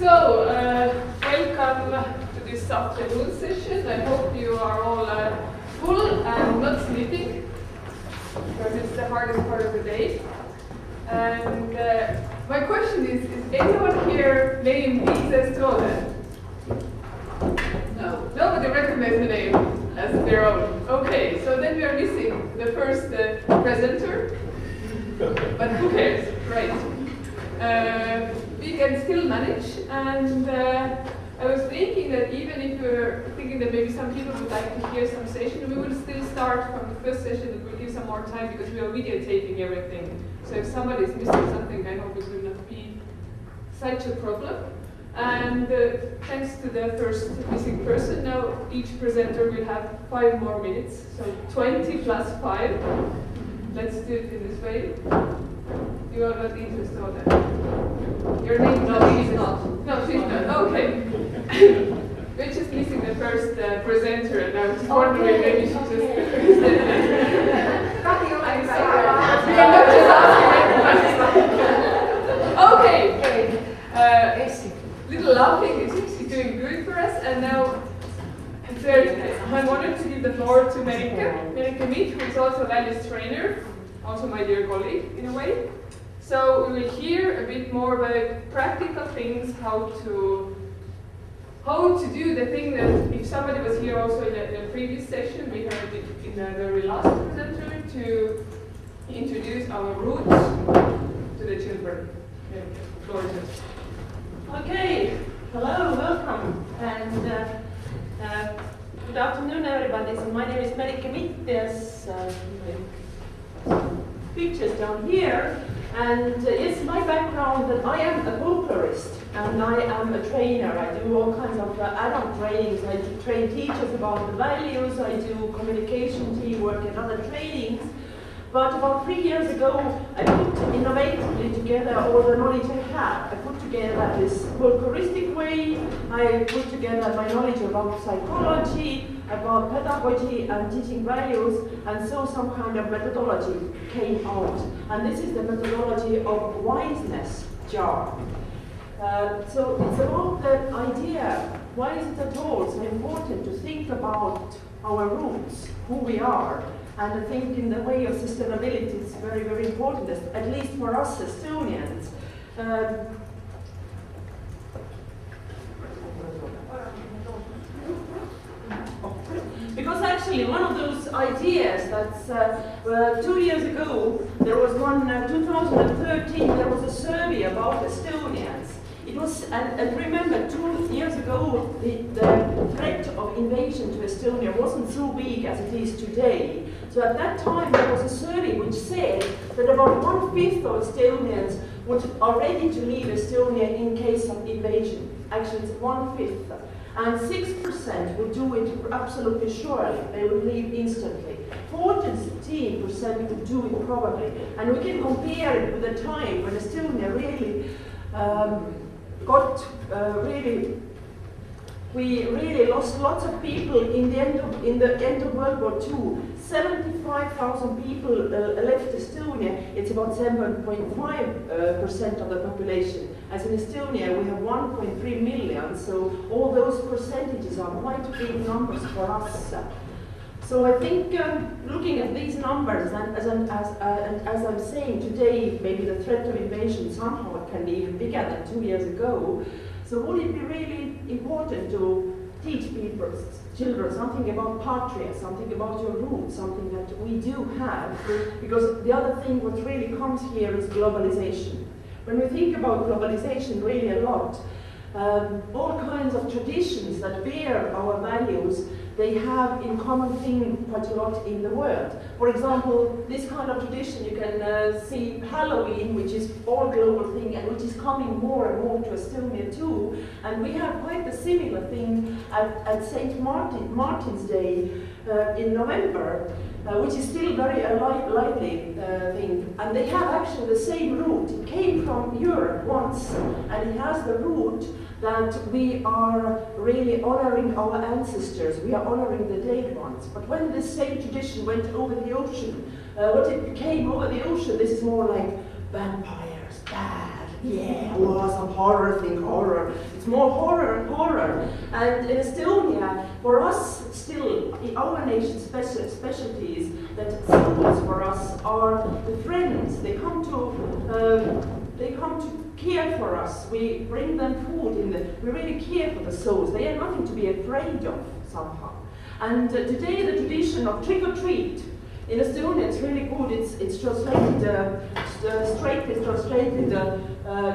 Welcome to this afternoon session. I hope you are all full and not sleeping, because it's the hardest part of the day. And my question is anyone here named Ilze Strode? No. Nobody recognizes the name as their own. Okay, so then we are missing the first presenter. But who cares, right? We can still manage, and I was thinking that even if you're thinking that maybe some people would like to hear some session, we will still start from the first session. It will give some more time because we are videotaping everything. So if somebody is missing something, I hope it will not be such a problem. And thanks to the first missing person, now each presenter will have 5 more minutes, so 20 plus 5. Let's do it in this way. You are not interested in that. Your name? No, she's not. No, she's not. Okay. We're just missing the first presenter, and I was just wondering maybe she just. Kati, I'm sorry. Okay. Little laughing is doing good for us, and now I wanted to give the floor to Merike, Mitt, who is also a values trainer, also my dear colleague in a way. So we will hear a bit more about practical things, how to do the thing that if somebody was here also in the previous session, we heard it in the very last presenter to introduce our roots to the children. Yeah, the floor is yours. Okay, hello, welcome, and good afternoon, everybody. So my name is Merike Mitt. There's pictures down here, and yes, my background that I am a folklorist and I am a trainer. I do all kinds of adult trainings. I train teachers about the values. I do communication, teamwork, and other trainings. But about 3 years ago, I put innovatively together all the knowledge I had. I put together this folkloristic way. I put together my knowledge about psychology, about pedagogy and teaching values, and so some kind of methodology came out. And this is the methodology of wiseness jar. So it's about the idea, why is it at all so important to think about our roots, who we are? And I think in the way of sustainability is very, very important, at least for us Estonians. Because actually one of those ideas that's 2 years ago, there was one, 2013, there was a survey about Estonians. It was, and remember, 2 years ago, the threat of invasion to Estonia wasn't so big as it is today. So at that time, there was a survey which said that about 1/5 of Estonians are ready to leave Estonia in case of invasion. Actually, it's 1/5. And 6% would do it absolutely surely. They would leave instantly. 14% would do it probably. And we can compare it with the time when Estonia really we really lost lots of people in the end of World War II. 75,000 people left Estonia. It's about 7.5% of the population. As in Estonia, we have 1.3 million, so all those percentages are quite big numbers for us. So I think looking at these numbers, and as I'm saying today, maybe the threat of invasion somehow can be even bigger than 2 years ago. So would it be really important to teach children something about patria, something about your roots, something that we do have? Because the other thing what really comes here is globalization. When we think about globalization really a lot, all kinds of traditions that bear our values, they have in common thing quite a lot in the world. For example, this kind of tradition, you can see Halloween, which is all global thing and which is coming more and more to Estonia too. And we have quite a similar thing at St. Martin's Day in November, which is still very lively thing. And they have actually the same root. It came from Europe once, and it has the root that we are really honoring our ancestors, we are honoring the dead ones. But when this same tradition went over the ocean, what it became over the ocean, this is more like vampires, bad, yeah, oh, some horror, think horror. It's more horror and horror. And in Estonia, for us, still, our nation's specialties that symbols for us are the friends. They come to care for us. We bring them food we really care for the souls. They are nothing to be afraid of somehow. And today the tradition of trick or treat in Estonia, it's really good. It's translated, straightly translated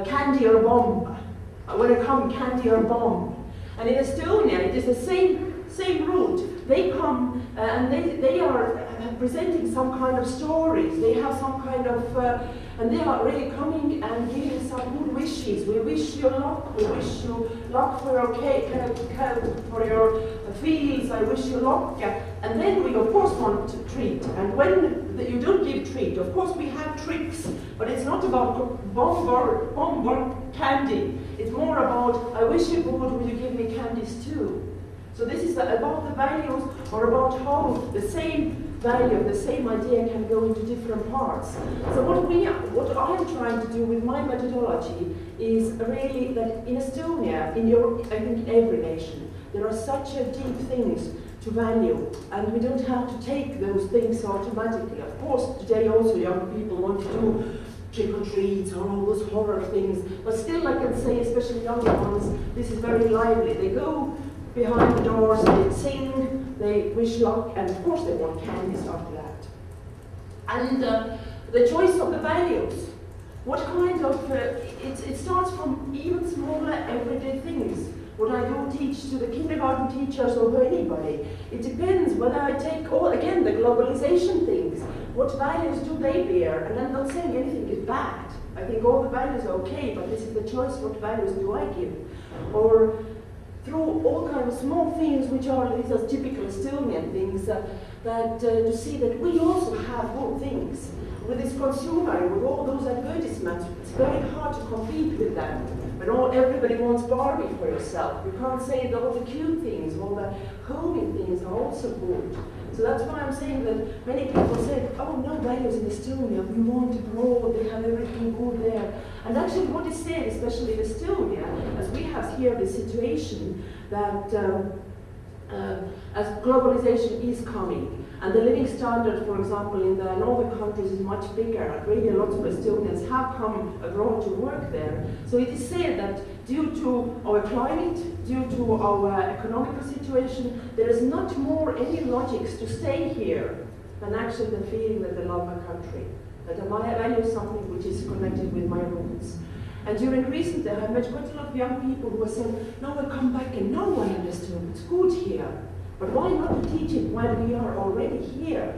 candy or bomb. When it comes candy or bomb. And in Estonia, it is the same route. They come and they are presenting some kind of stories. They have some kind of, and they are really coming and giving some good wishes. We wish you luck. We wish you luck for your cake, for your fields. I wish you luck. And then we of course want to treat. And when you don't give treat, of course we have tricks. But it's not about bomb or candy. It's more about I wish you good. Will you give me candies too? So this is about the values, or about how the same value, the same idea can go into different parts. So what I'm trying to do with my methodology is really that in Estonia, I think in every nation, there are such deep things to value, and we don't have to take those things automatically. Of course, today also young people want to do trick-or-treats or all those horror things, but still I can say, especially younger ones, this is very lively. They go behind the doors, they sing, they wish luck, and of course they want candies after that. And the choice of the values. What kind of, it starts from even smaller everyday things. What I do teach to the kindergarten teachers or to anybody. It depends whether I take all, again, the globalization things. What values do they bear? And I'm not saying anything is bad. I think all the values are okay, but this is the choice, what values do I give? Or through all kinds of small things, which are these are typical Estonian things, to see that we also have good things. With this consumer, with all those advertisements, it's very hard to compete with them. But everybody wants Barbie for yourself. You can't say that all the cute things, all the homey things are also good. So that's why I'm saying that many people say, oh, no values in Estonia, we want abroad, they have everything good there. And actually what is said, especially in Estonia, as we have here the situation that as globalization is coming, and the living standard, for example, in the northern countries is much bigger. Really, lots of Estonians have come abroad to work there. So it is said that due to our climate, due to our economical situation, there is not more any logics to stay here than actually the feeling that I love my country, that I value something which is connected with my roots. And during recent, I have met quite a lot of young people who are saying, no, I come back and now I understand, it's good here. But why not teach it while we are already here?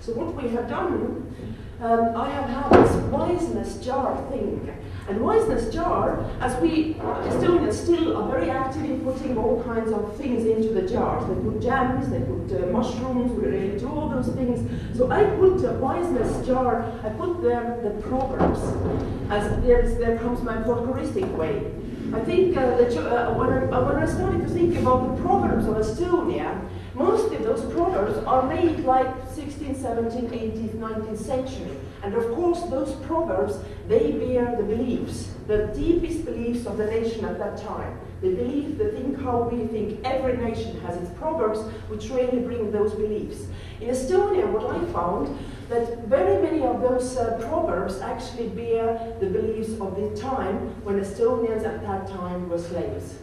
So what we have done, I have had this wiseness jar thing. And wiseness jar, as we Estonians still are very active in putting all kinds of things into the jars. They put jams, they put mushrooms, we really do all those things. So I put a wiseness jar, I put there the proverbs. As there comes my folkloristic way. I think when I started to think about the proverbs of Estonia, most of those proverbs are made like 16th, 17th, 18th, 19th century. And of course those proverbs, they bear the beliefs, the deepest beliefs of the nation at that time. The belief, the think how we think. Every nation has its proverbs which really bring those beliefs. In Estonia, what I found, that very many of those proverbs actually bear the beliefs of the time when Estonians at that time were slaves.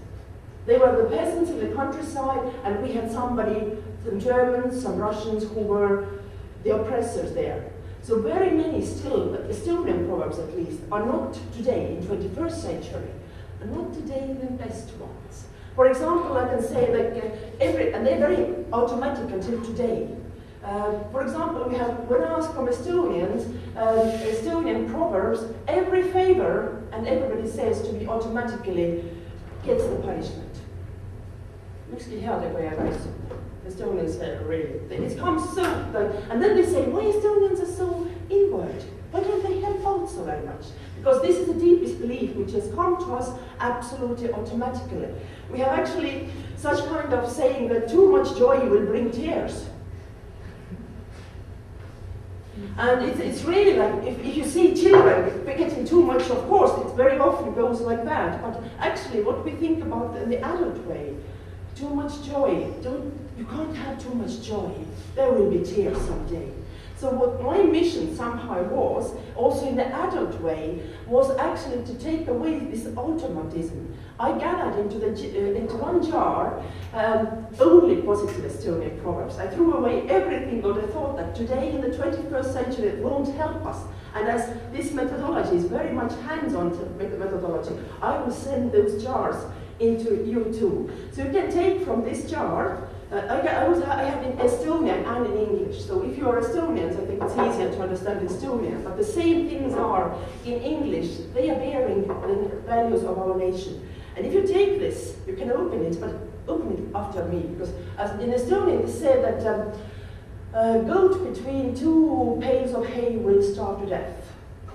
They were the peasants in the countryside, and we had somebody, some Germans, some Russians, who were the oppressors there. So very many still, Estonian proverbs at least, are not today, in 21st century, are not today the best ones. For example, I can say like and they're very automatic until today. For example, we have, when I ask from Estonians, Estonian proverbs, every favor, and everybody says to be automatically, gets the punishment. Ükski heategu ei jää Estonians really. It comes so, and then they say, why Estonians are so inward? Why don't they help out so very much? Because this is the deepest belief which has come to us absolutely automatically. We have actually such kind of saying that too much joy will bring tears. And it's really like, if you see children getting too much, of course, it very often goes like that. But actually, what we think about in the adult way, too much joy, you can't have too much joy. There will be tears someday. So what my mission somehow was, also in the adult way, was actually to take away this automatism. I gathered into one jar only positive Estonian proverbs. I threw away everything that I thought that today in the 21st century it won't help us. And as this methodology is very much hands-on methodology, I will send those jars into you too. So you can take from this jar. I have in Estonian and in English. So if you are Estonians, I think it's easier to understand Estonian. But the same things are in English. They are bearing the values of our nation. And if you take this, you can open it, but open it after me. Because as in Estonian, they say that a goat between two pails of hay will starve to death.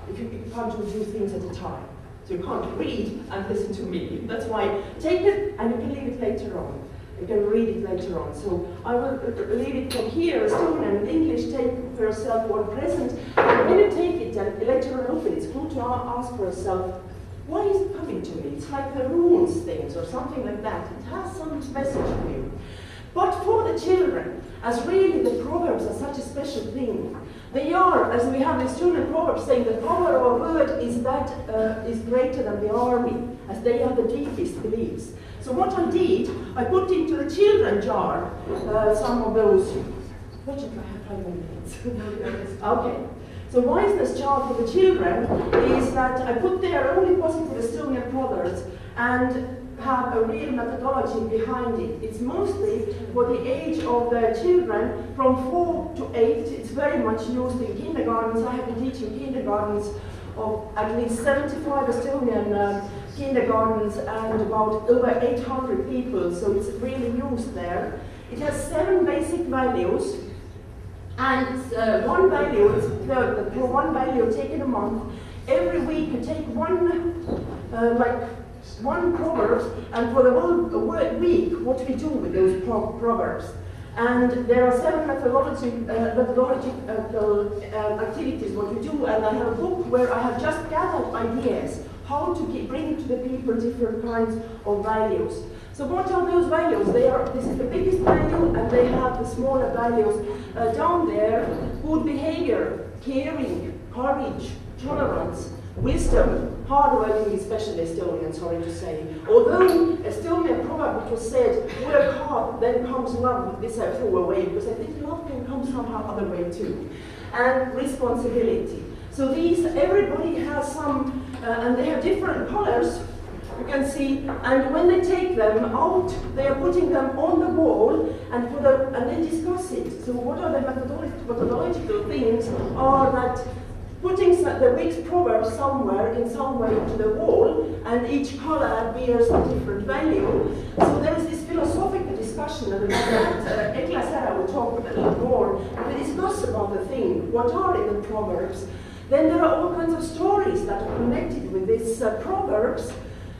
If you can't do two things at a time. So you can't read and listen to me. That's why take it and you can leave it later on. You can read it later on. So I will leave it from here, Estonian and English, take for yourself one present. And when you take it and later on open, it's good to ask for yourself, why is it coming to me? It's like the runes things or something like that. It has some message for you. But for the children, as really the proverbs are such a special thing, they are, as we have the Estonian proverb saying, the power of a word is greater than the army, as they are the deepest beliefs. So what I did, I put into the children jar some of those. What should I have 5 minutes? Okay. So why is this jar for the children? Is that I put there only positive Estonian proverbs and have a real methodology behind it. It's mostly for the age of the children from 4 to 8. It's very much used in kindergartens. I have been teaching kindergartens of at least 75 Estonian kindergartens and about over 800 people, so it's really used there. It has 7 basic values, and one value is for one value taken a month. Every week you take one proverb, and for the whole week, what we do with those proverbs. And there are 7 methodological activities what we do, and I have a book where I have just gathered ideas how to bring to the people different kinds of values. So what are those values? This is the biggest value, and they have the smaller values down there. Good behavior, caring, courage, tolerance, wisdom, hard working, especially Estonian, sorry to say. Although Estonian proverb was said, work hard, then comes love, this I threw away, because I think love can come somehow other way too. And responsibility. So these, everybody has some, and they have different colors, you can see, and when they take them out, they are putting them on the wall and they discuss it. So what are the methodological things are that putting the week's proverb somewhere in some way to the wall, and each color bears a different value. So there is this philosophical discussion, and about that Ilze will talk a little more. We discuss about the thing, what are in the proverbs. Then there are all kinds of stories that are connected with these proverbs.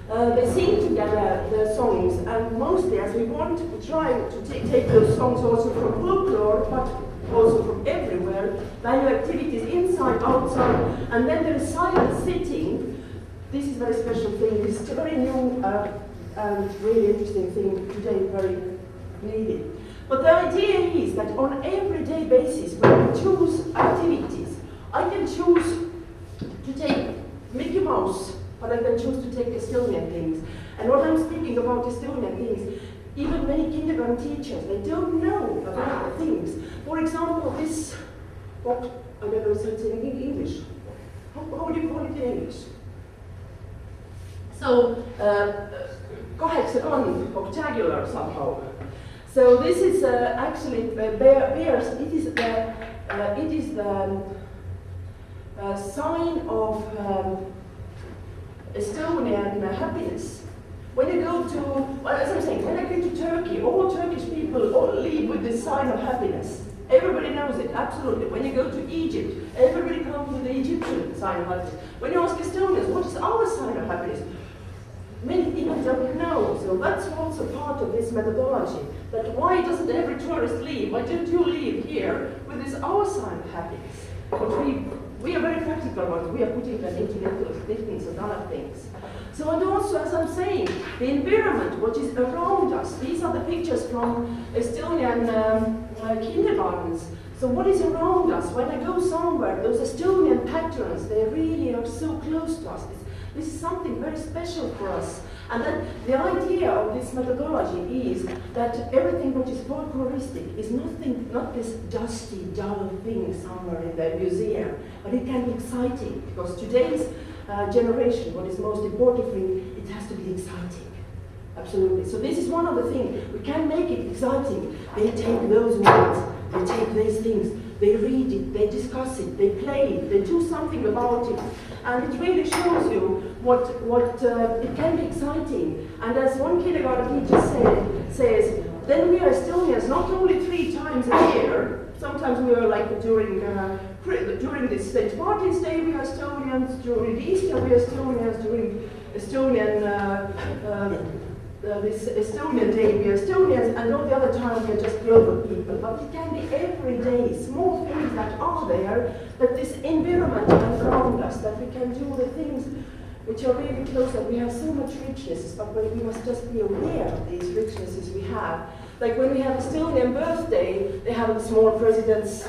They sing together the songs, and mostly, as we want, we try to take those songs also from folklore, but also from everywhere, value activities inside, outside, and then there is silent sitting. This is a very special thing. This is a very new and really interesting thing today, very needed. But the idea is that on everyday basis, when we choose activities, I can choose to take Mickey Mouse, but I can choose to take Estonian things. And what I'm speaking about Estonian things, even many kindergarten teachers, they don't know about the things. For example, this, what, I don't know if it's in English. How would you call it in English? So, kaheksakonn, octagular somehow. So this is actually bears, it is the sign of Estonian happiness. When you go to, well, as I'm saying, when I go to Turkey, all Turkish people all live with this sign of happiness. Everybody knows it, absolutely. When you go to Egypt, everybody comes with the Egyptian sign of happiness. When you ask Estonians, what is our sign of happiness? Many people don't know, so that's also part of this methodology. That why doesn't every tourist leave? Why don't you leave here with this our sign of happiness? but we are very practical ones. We are putting them into network techniques and other things. So, and also, as I'm saying, the environment, what is around us, these are the pictures from Estonian kindergartens. So what is around us? When I go somewhere, those Estonian patterns, they really are so close to us. This is something very special for us. And then the idea of this methodology is that everything which is folkloristic is not this dusty, dull thing somewhere in the museum, but it can be exciting, because today's generation, what is most important for it, it has to be exciting. Absolutely. So this is one of the things. We can make it exciting. They take those words, they take these things, they read it, they discuss it, they play it, they do something about it. And it really shows you what it can be exciting. And as one kindergarten teacher says, then we are Estonians not only 3 times a year, sometimes we are like during this state parties day we are Estonians, during Easter we are Estonians, during this Estonian day we are Estonians, and all the other time we are just global people. But it can be every day, small things that are there, that this environment around us, that we can do the things which are really close, that we have so much richness, but we must just be aware of these richnesses we have. Like when we have Estonian birthday, they have a small president's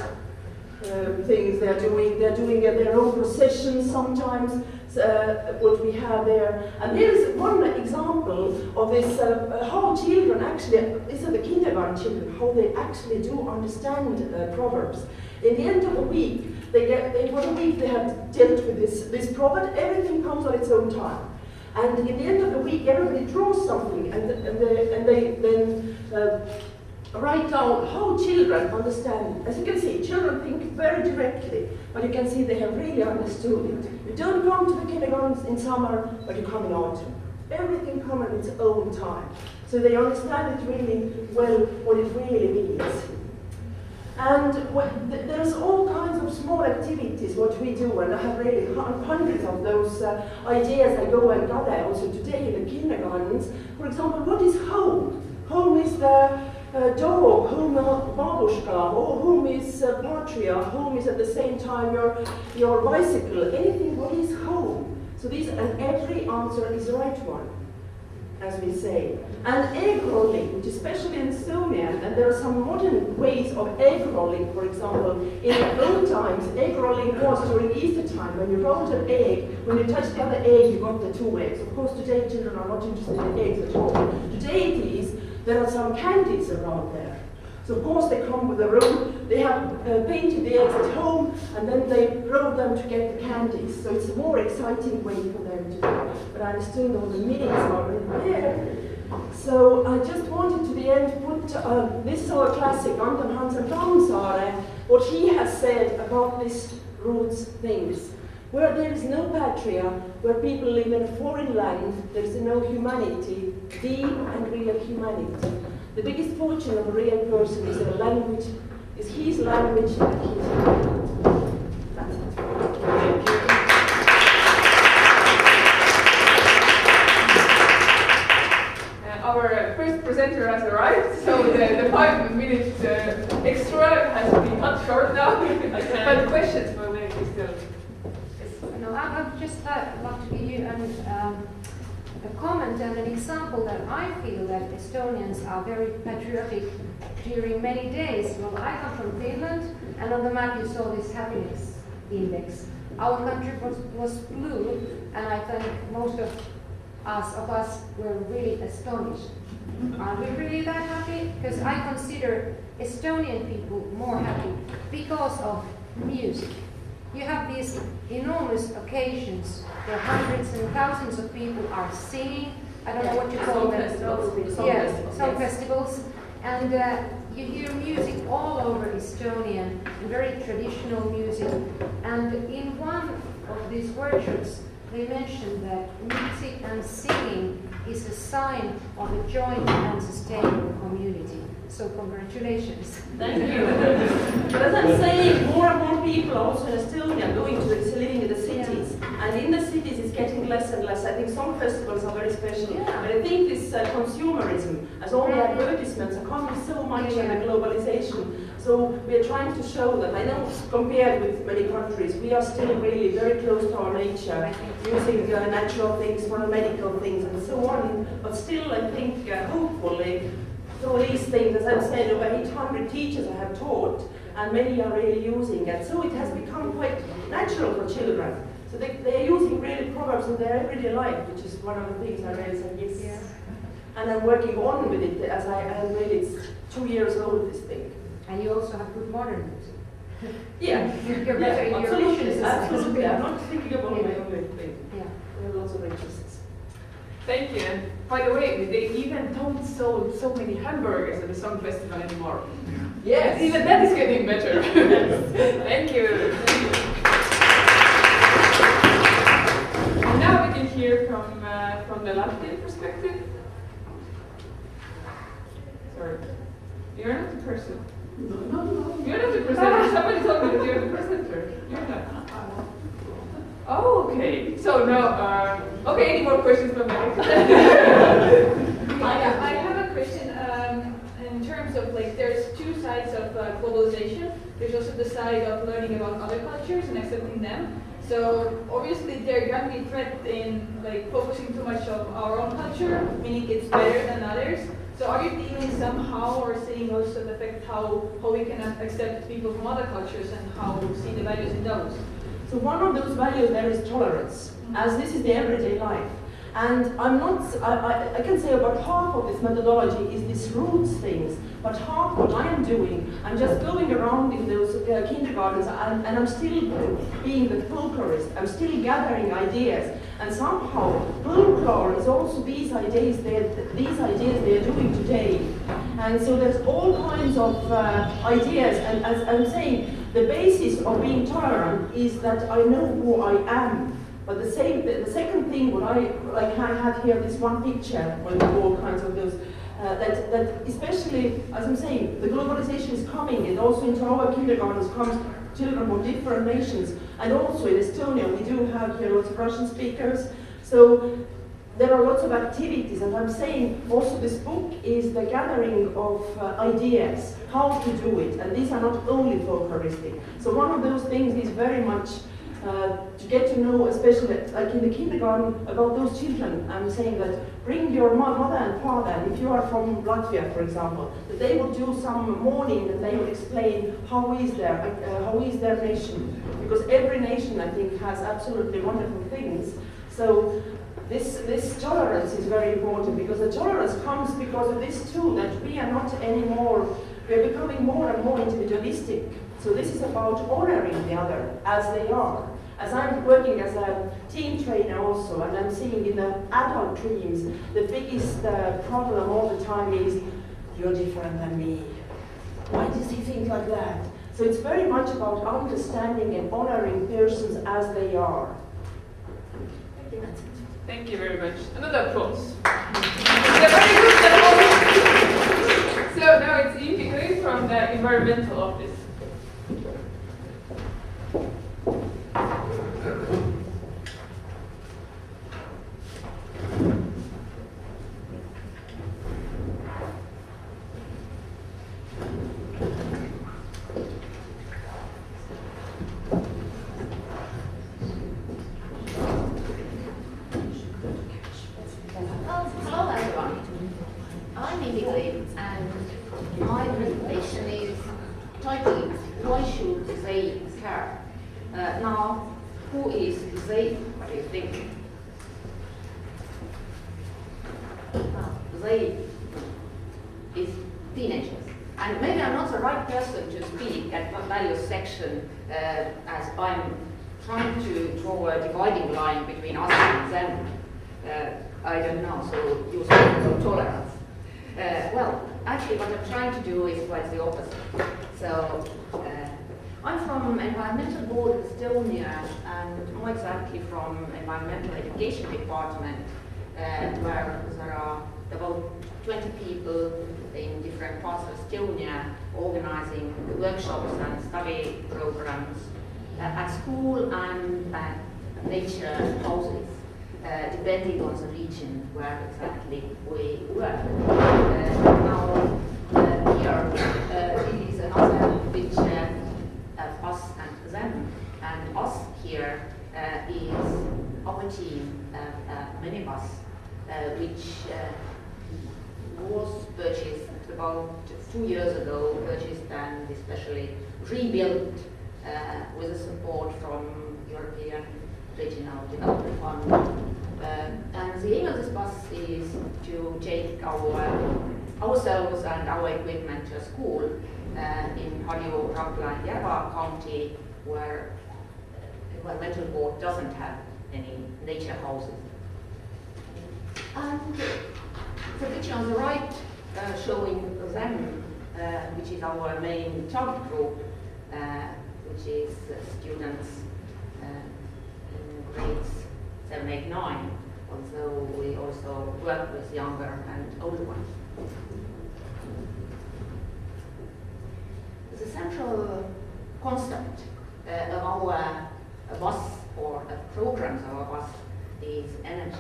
things they're doing their own processions sometimes, what we have there. And there is one example of this, how children actually, these are the kindergarten children, how they actually do understand proverbs. In the end of the week, they have dealt with this proverb, everything comes on its own time. And in the end of the week, everybody draws something, and they then write down how children understand. As you can see, children think very directly, but you can see they have really understood it. You don't come to the kindergartens in summer, but you come in autumn. Everything comes at its own time. So they understand it really well, what it really means. And there's all kinds of small activities what we do, and I have really hundreds of those ideas I go and gather also today in the kindergartens. For example, what is home? Home is the dog, home babushka, or home is patria, home is at the same time your bicycle, anything what is home. So these, and every answer is the right one, as we say. And egg rolling, which especially in Estonia, and there are some modern ways of egg rolling, for example. In the old times, egg rolling was during Easter time, when you rolled an egg, when you touched the other egg, you got the 2 eggs. Of course, today children are not interested in eggs at all. Today it is, there are some candies around there. So of course they come with a roll, they have painted the eggs at home, and then they roll them to get the candies. So it's a more exciting way for them to do. But I understand all the meanings are in there. So I just wanted to the end put, this is our classic, Anton Hansen Tammsaare, what he has said about these roots things. Where there is no patria, where people live in a foreign land, there is no humanity, deep and real humanity. The biggest fortune of a real person is a language, is his language and his humanity. That's it. Thank you. Our first presenter has arrived, so the 5 minutes extra has to be cut short now. But questions for Merike still? No, I would just love to give you a comment and an example that I feel that Estonians are very patriotic during many days. Well, I come from Finland, and on the map you saw this happiness index. Our country was blue, and I think most of us were really astonished. Are we really that happy? Because I consider Estonian people more happy because of music. You have these enormous occasions where hundreds and thousands of people are singing. I don't know what you call them. Yes, song festivals. And you hear music all over Estonia, very traditional music. And in one of these workshops, they mentioned that music and singing is a sign of a joint and sustainable community. So congratulations. Thank you. But as I'm saying, more and more people are also in Estonia living in the cities. Yeah. And in the cities it's getting less and less. I think some festivals are very special. Yeah. But I think this consumerism, as all the advertisements are coming so much and the globalization. So we're trying to show that, I know compared with many countries, we are still really very close to our nature, using natural things for medical things and so on. But still, I think, hopefully, through these things, as I've said, over 800 teachers I have taught, and many are really using it. So it has become quite natural for children. So they're using really proverbs in their everyday life, which is one of the things I really say, yes. Yeah. And I'm working on with it as I really, it's 2 years old, this thing. And you also have good modern music. Yeah. You're better in your Absolutely, absolutely. I'm not thinking about my own thing. Yeah. We have lots of interests. Thank you. And by the way, they even don't sell so many hamburgers at the song festival anymore. Yes. Even that is getting better. Thank you. And now we can hear from the Latvian perspective. Sorry. You're not the person. No. You're not the presenter. Somebody told me that you're the presenter. You're not. Oh, okay. So now, okay, any more questions from Merike? I have a question in terms of, like, there's two sides of globalization. There's also the side of learning about other cultures and accepting them. So obviously there can be threat in, like, focusing too much on our own culture, meaning it's better than others. So are you feeling somehow or seeing also the effect how we can accept people from other cultures and how we see the values in those? So one of those values there is tolerance, as this is the everyday life. And I'm not, I can say about half of this methodology is this roots things, but half what I am doing, I'm just going around in those kindergartens and I'm still being the folklorist, I'm still gathering ideas. And somehow, folklore is also these ideas they're doing today. And so there's all kinds of ideas, and as I'm saying, the basis of being tolerant is that I know who I am. But the second thing, what I had here, this one picture with all kinds of those, that especially, as I'm saying, the globalization is coming, and also into our kindergartens comes children from different nations. And also in Estonia, we do have here lots of Russian speakers. So there are lots of activities, and I'm saying also this book is the gathering of ideas, how to do it. And these are not only folkloristic. So one of those things is very much to get to know, especially like in the kindergarten, about those children. I'm saying that bring your mother and father, and if you are from Latvia, for example, that they will do some morning and they will explain how is their nation. Because every nation, I think, has absolutely wonderful things. So this tolerance is very important, because the tolerance comes because of this too, that we are not anymore, we are becoming more and more individualistic. So this is about honoring the other as they are. As I'm working as a team trainer also, and I'm seeing in the adult teams, the biggest problem all the time is, you're different than me. Why does he think like that? So it's very much about understanding and honoring persons as they are. Thank you. Thank you very much. Another applause. Yeah, very good applause. So now it's Imbi from the environmental office. Hello everyone, I'm Ilze, and my presentation is titled, Why Should They Care? Now, who is they? What do you think? They is teenagers. And maybe I'm not the right person to speak at the values section, as I'm trying to draw a dividing line between us and them. I don't know, so you speak of tolerance. Well, actually what I'm trying to do is quite the opposite. So, I'm from Environmental Board of Estonia, and more exactly from Environmental Education Department, where there are about 20 people in different parts of Estonia organizing workshops and study programs at school and at nature houses. Depending on the region where exactly we work. Now, here it is another picture which was purchased about 2 years ago, purchased and especially rebuilt with the support from European Regional Development Fund. And the aim of this bus is to take ourselves and our equipment to a school in Harju, Rapla and Järva County, where environmental board doesn't have any nature houses. And the picture on the right showing them, which is our main target group, which is students in grades 7, 8, 9, although we also work with younger and older ones. The central concept of our bus, or the programs of our bus, is energy.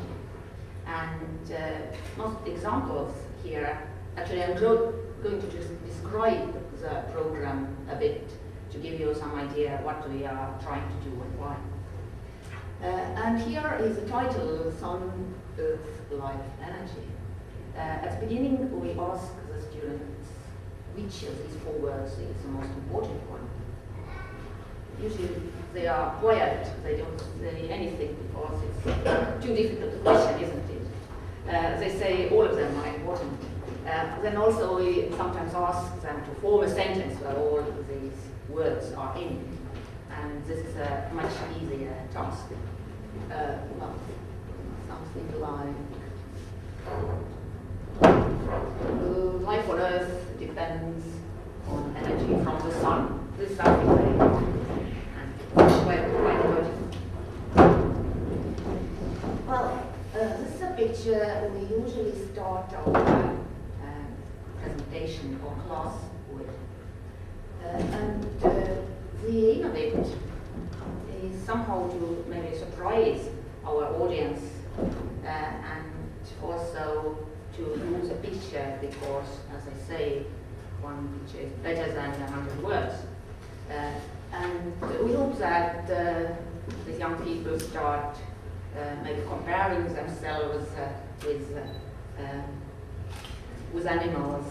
And most examples here, actually I'm going to just describe the program a bit to give you some idea what we are trying to do and why. And here is the title, Sun, Earth, Life, Energy. At the beginning we ask the students which of these 4 words is the most important one. Usually they are quiet, they don't say anything because it's too difficult a question, isn't it? They say all of them are important. Then also we sometimes ask them to form a sentence where all of these words are in. And this is a much easier task. Well, something like life on Earth depends on energy from the sun. This is something very well, this is a picture we usually start our presentation or class with. And the aim of it is somehow to maybe surprise our audience and also to use a picture because, as I say, one picture is better than 100 words. And we hope that these young people start maybe comparing themselves with animals,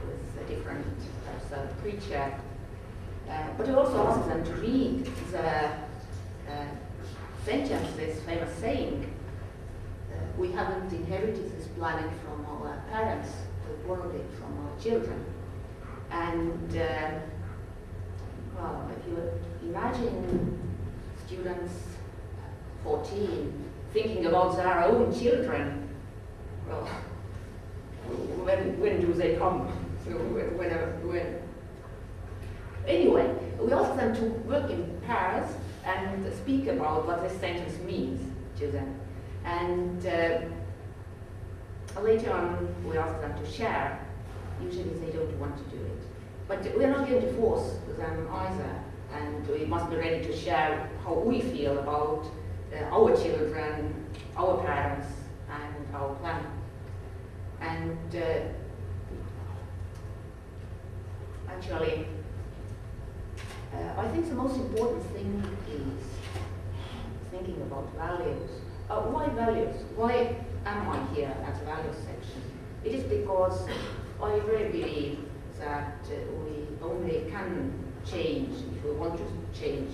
with different types of creature. But we also ask them to read the sentence, this famous saying, we haven't inherited this planet from our parents, we borrowed it from our children. And well, if you imagine students 14 thinking about their own children, well, when do they come? So when? Anyway, we ask them to work in pairs and speak about what this sentence means to them. And later on, we ask them to share. Usually they don't want to do it. But we're not going to force them either. And we must be ready to share how we feel about our children, our parents, and our planet. And actually, I think the most important thing is thinking about values. Why values? Why am I here at the values section? It is because I really believe that we only can change, if we want to change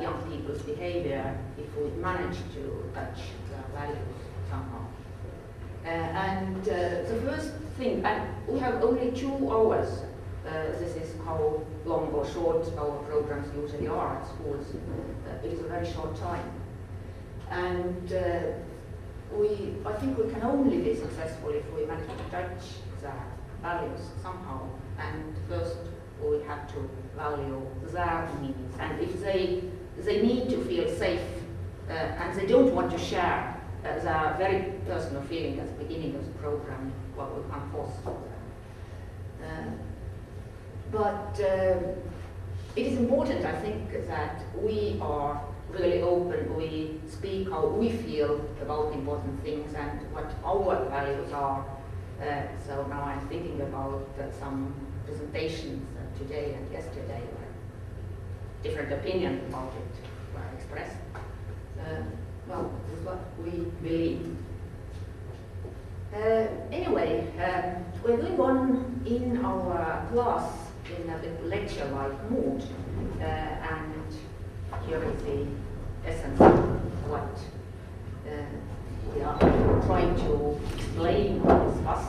young people's behavior, if we manage to touch their values somehow. And the first thing, and we have only 2 hours. This is how long or short our programs usually are at schools. It is a very short time. And I think we can only be successful if we manage to touch their values somehow. And first, we have to value their needs. And if they need to feel safe and they don't want to share their very personal feeling at the beginning of the program, well, we can't force them. But it is important, I think, that we are really open, we speak how we feel about important things and what our values are. So now I'm thinking about some presentations today and yesterday where different opinions about it were expressed. Well, this is what we believe. Anyway, we're going on in our class in a bit lecture-like mood, and here is the essence of what we are trying to explain or discuss.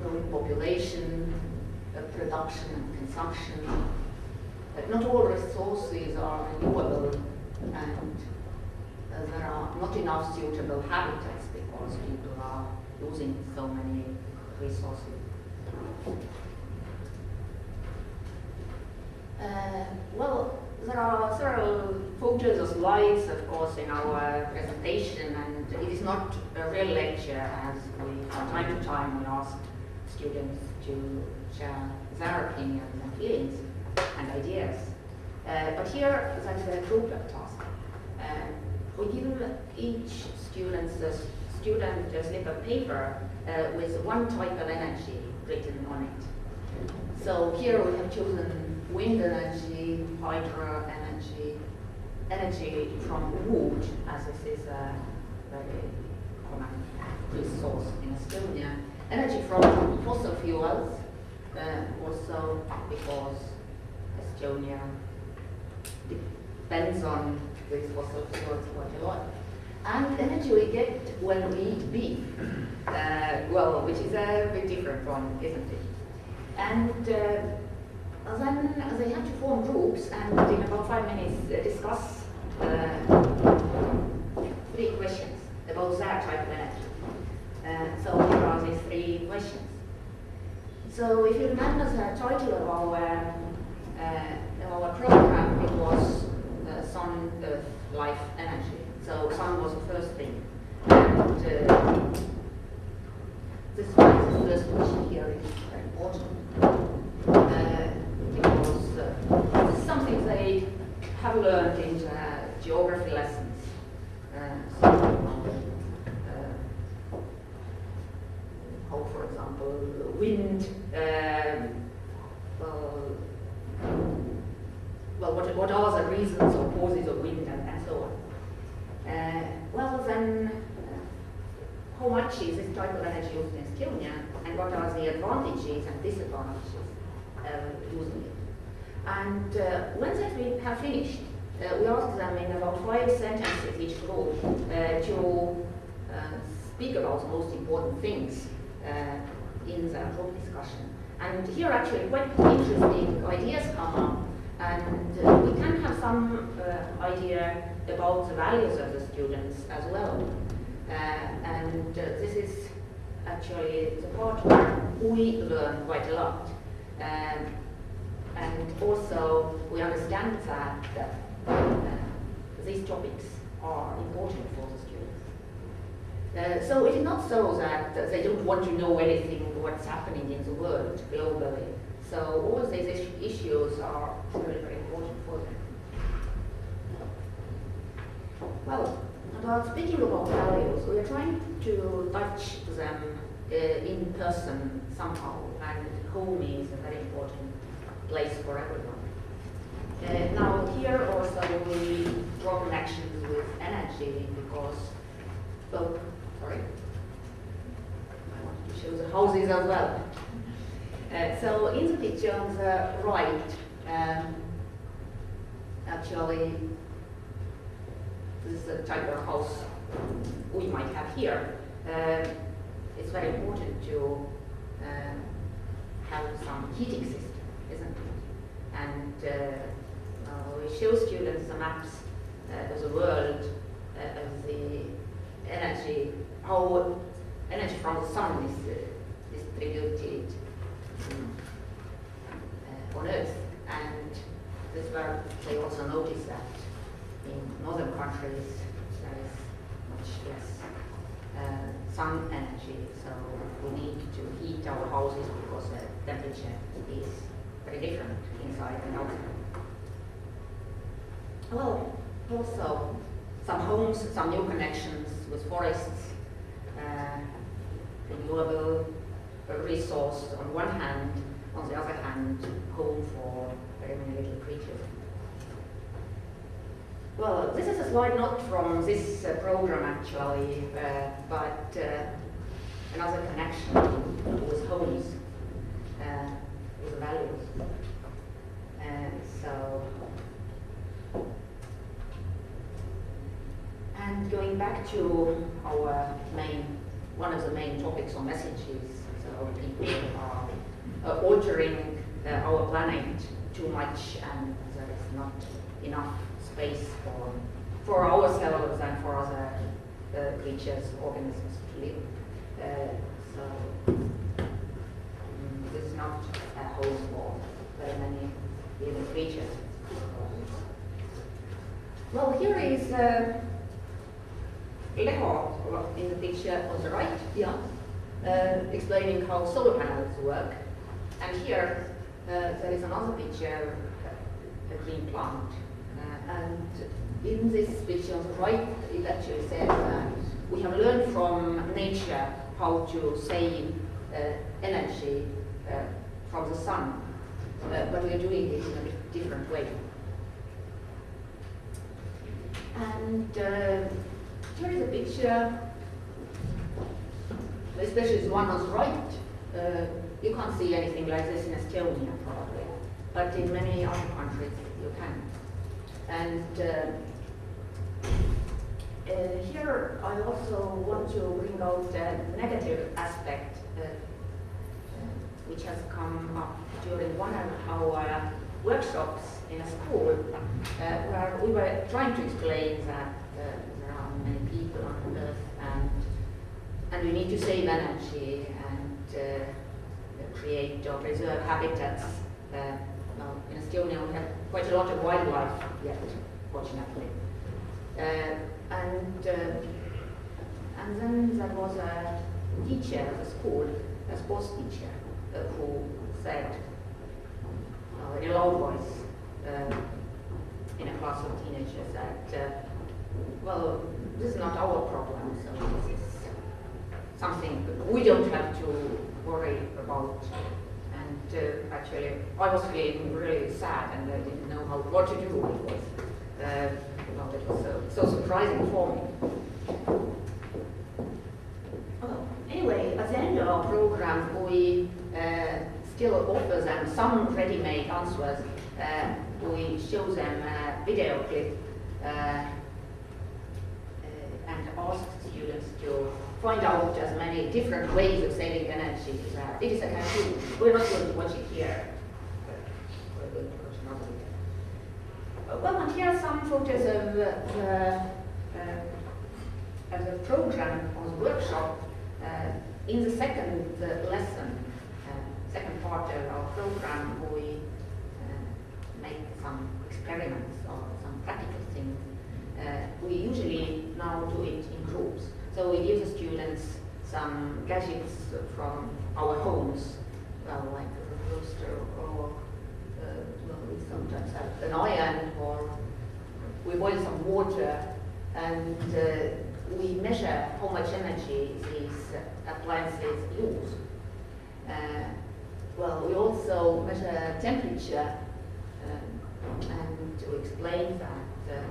Growing population, production and consumption. Not all resources are renewable, and there are not enough suitable habitats because people are using so many resources. Well, there are several photos or slides, of course, in our presentation, and it is not a real lecture, as we, from time to time, we ask students to share their opinions and feelings and ideas. But here, that's a group task. We give each student a slip of paper with one type of energy written on it. So here we have chosen wind energy, hydro energy, energy from wood, as this is a very common resource in Estonia, energy from fossil fuels, also because Estonia depends on these fossil fuels quite a lot. And energy we get when we eat beef, well, which is a bit different one, isn't it? And then they have to form groups and in about 5 minutes discuss 3 questions about their type of energy. So here are these 3 questions. So if you remember the title of our program, it was Sun, Earth, Life, Energy. So sun was the first thing. And this is the first question here is very important. Because this is something they have learned in geography lessons. How, for example, wind, what are the reasons or causes of wind and so on. Well, then, how much is this type of energy used in Estonia, and what are the advantages and disadvantages of using it? And once we have finished, we ask them in about 5 sentences each group to speak about the most important things in the group discussion. And here actually quite interesting ideas come up, and we can have some idea about the values of the students as well. And this is actually the part where we learn quite a lot. And also we understand that these topics are important for the students. So it is not so that they don't want to know anything what's happening in the world globally. So all these issues are very, very important for them. Well, about speaking about values, we are trying to touch them in person somehow, and home is a very important place for everyone. Now here also we draw connections with energy because, oh, sorry, I want to show the houses as well. So in the picture on the right, actually this is the type of house we might have here. It's very important to have some heating system, isn't it? And we show students the maps of the world, of the energy, how energy from the sun is distributed on Earth. And this is where they also notice that in northern countries there is much less sun energy, so we need to heat our houses because the temperature is very different inside and outside. Well, also some homes, some new connections with forests, renewable resource on one hand, on the other hand, home for very many little creatures. Well, this is a slide not from this program actually, but another connection with homes, with values. And going back to our one of the main topics or messages, so people are altering our planet too much, and there is not enough space for ourselves and for other creatures, organisms to live. This is not a home for very many living creatures. Well, here is Leho in the picture on the right, explaining how solar panels work. And here there is another picture, a green plant. And in this picture on the right, it actually says that we have learned from nature how to save energy from the sun, but we are doing it in a different way. And here is a picture, especially the one on the right. You can't see anything like this in Estonia probably, but in many other countries you can. And here I also want to bring out a negative aspect which has come up during one of our workshops in a school where we were trying to explain that there are many people on Earth and we need to save energy and create or preserve habitats. Now, in Estonia we have quite a lot of wildlife yet, fortunately. And then there was a teacher at the school, a sports teacher, who said in a loud voice in a class of teenagers that, well, this is not our problem, so this is something we don't have to worry about. And actually, I was feeling really sad and I didn't know what to do with it. It was so surprising for me. Well, anyway, at the end of our program, we still offer them some ready-made answers. We show them a video clip and ask students to find out as many different ways of saving energy. It is a cartoon. We're not going to watch it here. We're going to watch another video. Well, and here are some photos of the program or the workshop. In the second lesson, second part of our program, we make some experiments or some practical things. We usually now do it in groups. So we give the students some gadgets from our homes, well, like a roaster or we sometimes have an iron, or we boil some water, and we measure how much energy these appliances use. Well, we also measure temperature, and to explain that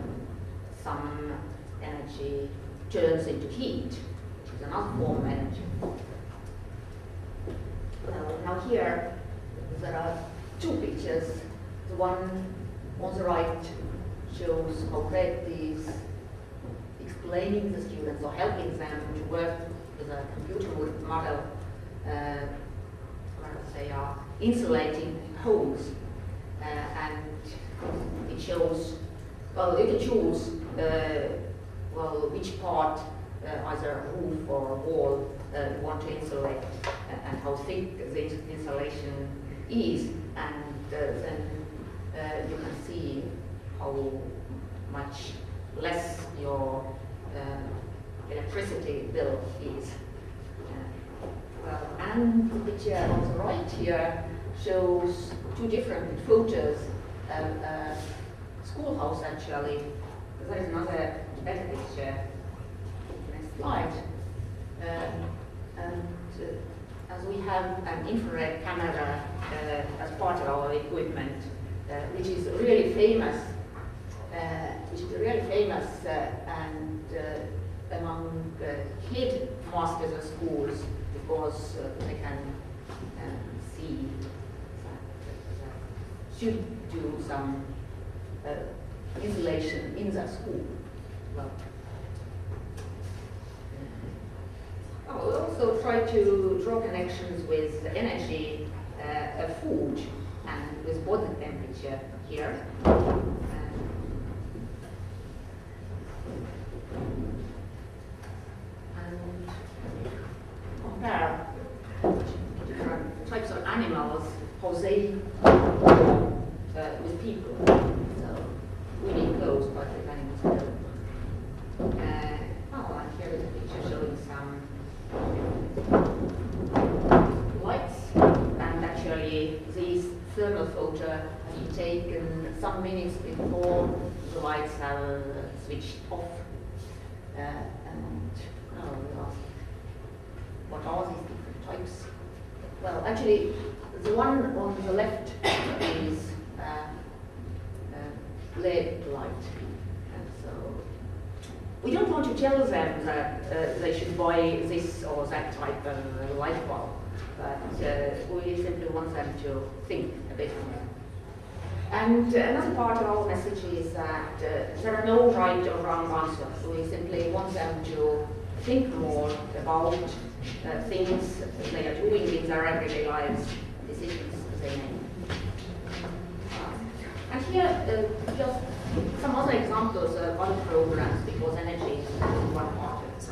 some energy turns into heat, which is another form of energy. Well, now here there are two pictures. The one on the right shows how Kõiv is explaining the students or helping them to work with a computer model where they are insulating homes, and it shows, well, you can choose which part, either a roof or a wall, you want to insulate, and how thick the insulation is, and then you can see how much less your electricity bill is. And the picture on the right here shows two different photos of a schoolhouse, actually. There is another better picture. Next slide. And as we have an infrared camera as part of our equipment, which is really famous, which is really famous and among headmasters of schools, because they can see that should do some installation in the school. Well, I will also try to draw connections with energy, food, and with water temperature here. And compare different types of animals, how they with people. So we need clothes, but the animals don't. And here is a picture showing some lights, and actually these thermal photos have been taken some minutes before the lights have switched off. And we asked, what are these different types? Well, actually, the one on the left is LED light. And so we don't want to tell them that they should buy this or that type of light bulb, but we simply want them to think a bit more. And another part of our message is that there are no right or wrong answers. We simply want them to think more about things they are doing in their everyday lives, decisions they make. And here, just some other examples of other programs, because energy is one part of it.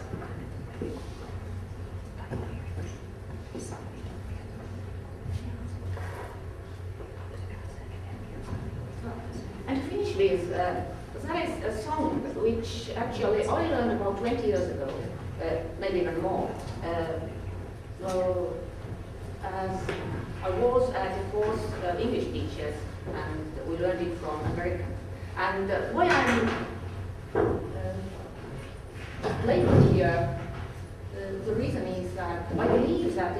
And to finish with, there is a song which actually I learned about 20 years ago, maybe even more. So, as I was at a course of English teachers, and we learned it from Merike. And why I'm labeled here, the reason is that I believe that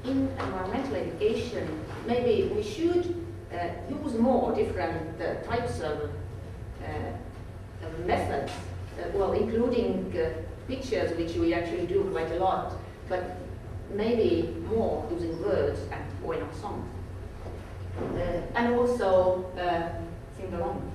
in environmental education, maybe we should use more different types of methods, well, including pictures, which we actually do quite a lot, but maybe more using words and why not songs. And also sing along.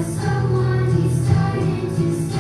Someone decided to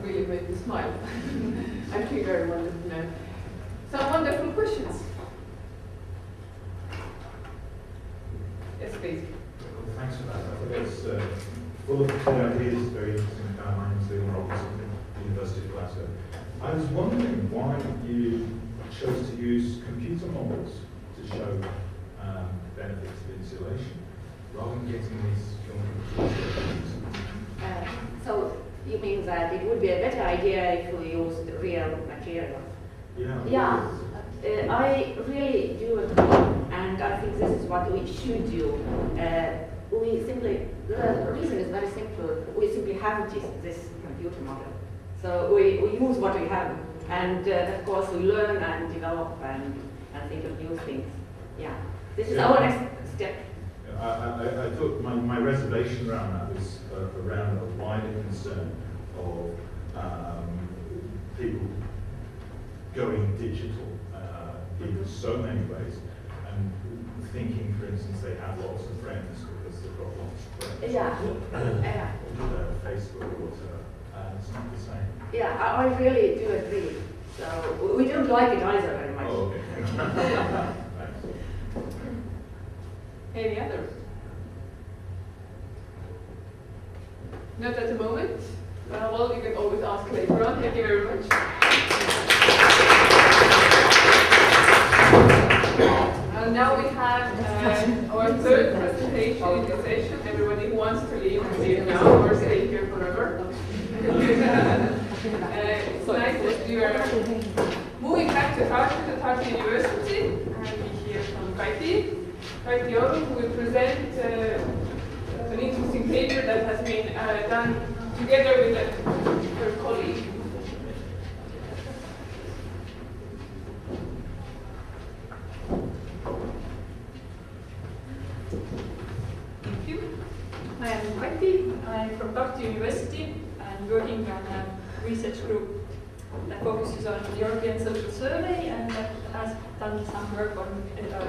really made me smile. I feel very wonderful now. Some wonderful questions. Yes, please. Well, thanks for that. I think it's full of clear ideas, very interesting. My name is Orru from the University of Latvia. I was wondering why you chose to use computer models to show benefits of insulation rather than getting these So you mean that it would be a better idea if we used real materials? Yeah. I really do agree, and I think this is what we should do. The reason is very simple. We simply have this computer model. So we use what we have, and of course we learn and develop and think of new things. Yeah, this is our next step. I thought my reservation around that was around a wider concern of people going digital in so many ways, and thinking, for instance, they have lots of friends because they've got lots of friends. Yeah. Or Facebook or whatever. It's not the same. Yeah, I really do agree. So we don't like it either very much. Oh, okay. Thanks. Any others? Not at the moment. Well, you can always ask later on. Thank you very much. Now we have our third presentation in the session. Everybody who wants to leave can leave now or stay here forever. It's nice that you are moving back to Tartu University. And we hear from Kati. Orru, who will present an interesting paper that has been done together with her colleague. Thank you. I am Kati. I'm from Tartu University and working on a research group that focuses on the European social survey and that has done some work on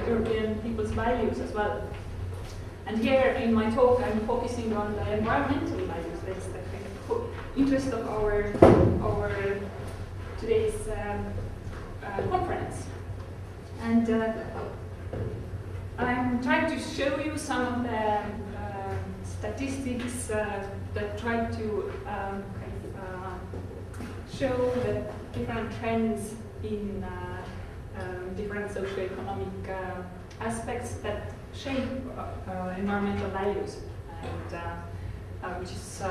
European people's values as well. And here in my talk I'm focusing on the environmental values. That's the kind of interest of our today's conference. And I'm trying to show you some of the statistics that try to show the different trends in different socioeconomic aspects that shape environmental values, and which is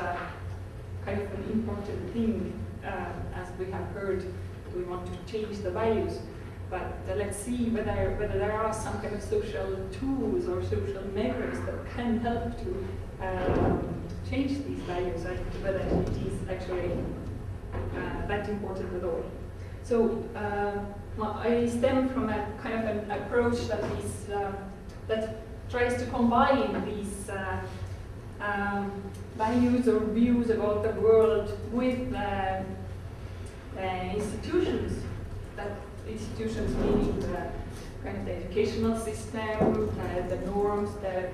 kind of an important thing. As we have heard, we want to change the values, but let's see whether there are some kind of social tools or social measures that can help to change these values, and whether it is actually that important at all. So I stem from a kind of an approach that is that tries to combine these values or views about the world with institutions. That institutions meaning the kind of the educational system, the norms, the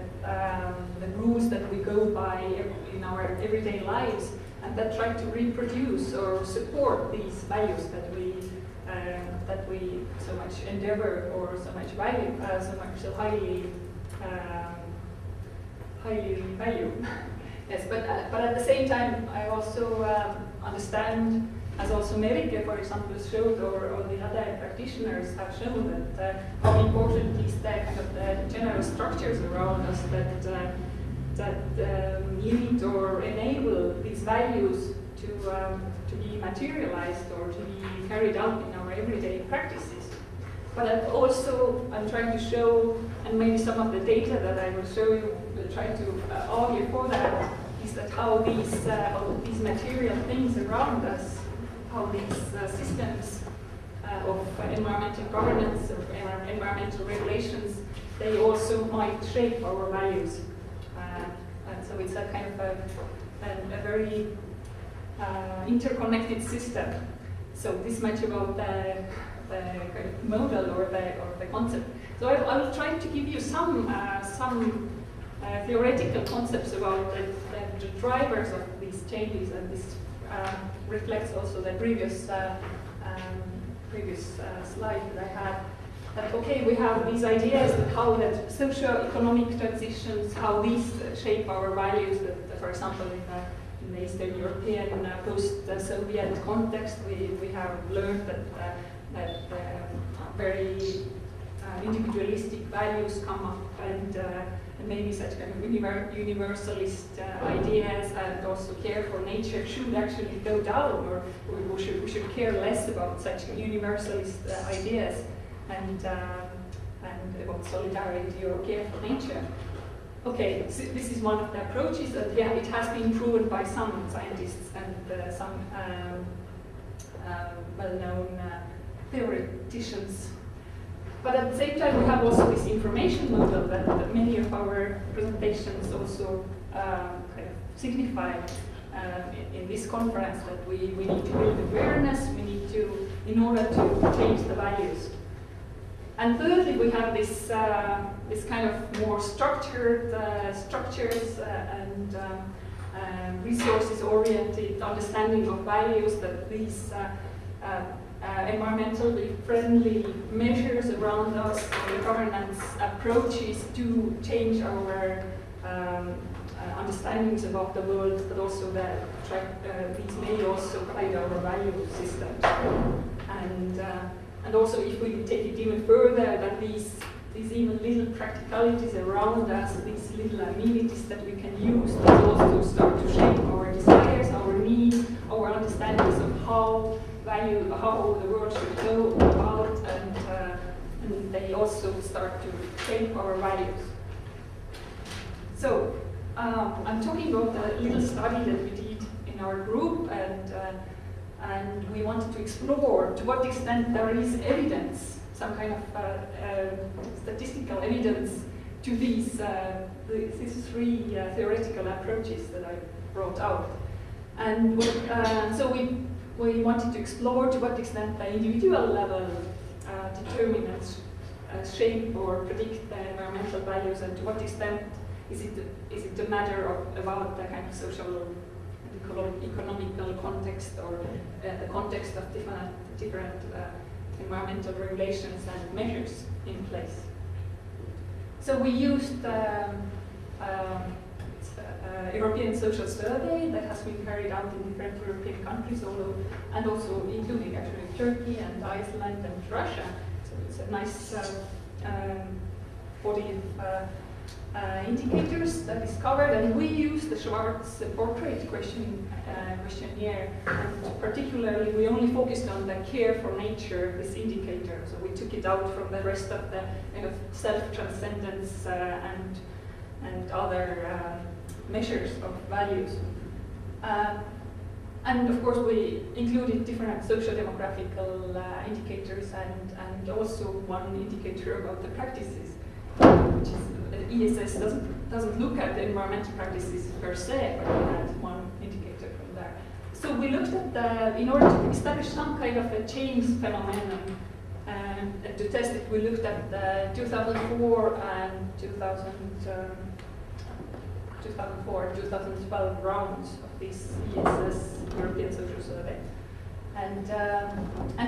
rules that we go by in our everyday lives, and that try to reproduce or support these values that we so much endeavor or so much value, so highly value. Yes, but at the same time, I also understand, as also Merike, for example, showed, or the other practitioners have shown, that how important is the kind of the general structures around us that limit or enable these values to be materialized or to be carried out in our everyday practices. But also I'm trying to show, and maybe some of the data that I will show you will try to argue for that, is that how these material things around us, how these systems of environmental governance, of environmental regulations, they also might shape our values. And so it's a kind of a very interconnected system. So this much about the kind of model or the concept. So I will try to give you some theoretical concepts about the drivers of these changes and this reflects also the previous slide that I had. That okay, we have these ideas that how that socio-economic transitions, how these shape our values. That, for example, in the Eastern European post-Soviet context, we have learned that very individualistic values come up, and maybe such kind of universalist ideas and also care for nature should actually go down, or we should care less about such universalist ideas and about solidarity or care for nature. Okay, so this is one of the approaches that, yeah, it has been proven by some scientists and some well-known theoreticians. But at the same time, we have also this information model that many of our presentations also kind of signify in this conference, that we need to build awareness, we need to, in order to change the values. And thirdly, we have this this kind of more structured structures and resources-oriented understanding of values, that these environmentally friendly measures around us, the governance approaches do change our understandings about the world, but also that these may also guide our value system. And also, if we take it even further, that these even little practicalities around us, these little amenities that we can use, that also start to shape our desires, our needs, our understandings of how the world should go about, and they also start to shape our values. So, I'm talking about a little study that we did in our group, and we wanted to explore to what extent there is evidence, some kind of statistical evidence to these three theoretical approaches that I brought out. And so we wanted to explore to what extent the individual level determine and shape or predict the environmental values, and to what extent is it a matter of about the kind of social economical context, or the context of different environmental regulations and measures in place. So we used European social survey that has been carried out in different European countries, and also including actually Turkey and Iceland and Russia. So it's a nice body of indicators that is covered, and we use the Schwartz portrait questionnaire, and particularly we only focused on the care for nature, this indicator. So we took it out from the rest of the kind of self-transcendence and other measures of values. And of course we included different socio-demographical indicators, and also one indicator about the practices, which is ESS doesn't look at the environmental practices per se, but we had one indicator from there. So we looked at in order to establish some kind of a change phenomenon, and to test it, we looked at the 2004 and 2012 rounds of this ESS European Social Survey. And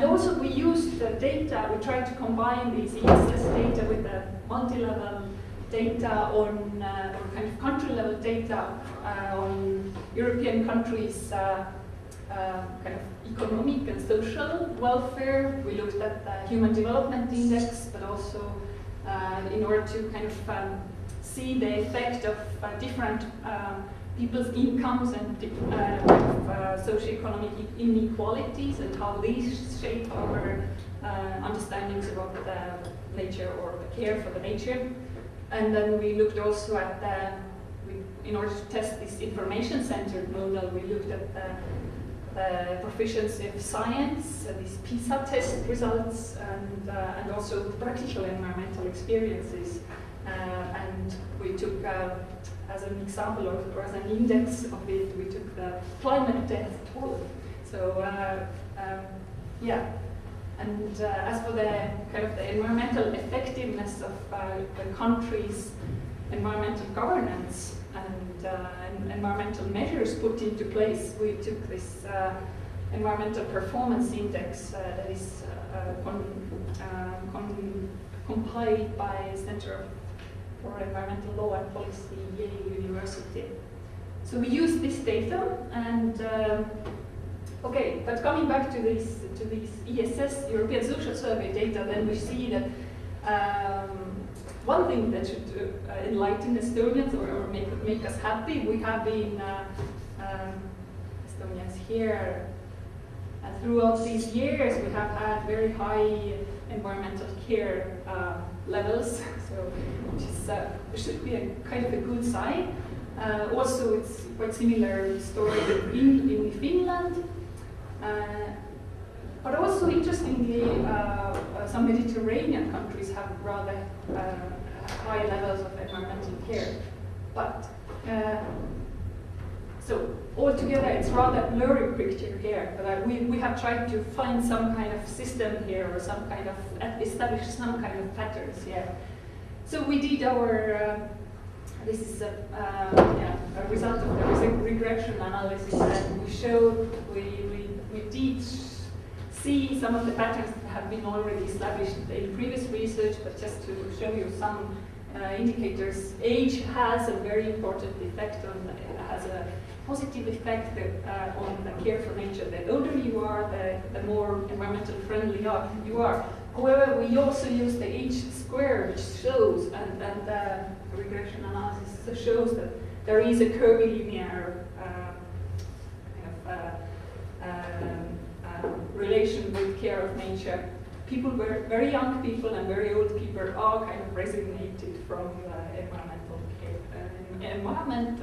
also we used the data, we tried to combine these ESS data with the multi-level data on, or kind of country-level data on European countries' kind of economic and social welfare. We looked at the Human Development Index, but also in order to kind of see the effect of different people's incomes and socioeconomic inequalities, and how these shape our understandings about the nature or the care for the nature. And then we looked also at in order to test this information-centered model, we looked at the proficiency of science, these PISA test results, and also practical environmental experiences. And we took, as an example or as an index of it, we took the climate death toll. So yeah, and as for the kind of the environmental effectiveness of the country's environmental governance, and environmental measures put into place. We took this environmental performance index that is compiled by Center for Environmental Law and Policy, Yale University. So we use this data, and okay, but coming back to these ESS, European Social Survey data, then we see that one thing that should enlighten Estonians or make us happy, we have been Estonians here, and throughout these years we have had very high environmental care levels, so which should be a kind of a good sign. Also, it's quite similar story in Finland. But also, interestingly, some Mediterranean countries have rather high levels of environmental care. But so altogether, it's rather blurry picture here. But we have tried to find some kind of system here, or some kind of establish some kind of patterns here. So we did our. This is a result of the regression analysis, and we showed we did see some of the patterns that have been already established in previous research, but just to show you some indicators. Age has a very important effect has a positive effect on the care for nature. The older you are, the more environmentally friendly you are. However, we also use the H-square, which shows, and the regression analysis shows that there is a curvilinear relation with care of nature. People, very young people and very old people, are kind of resignated from environmental care, environment,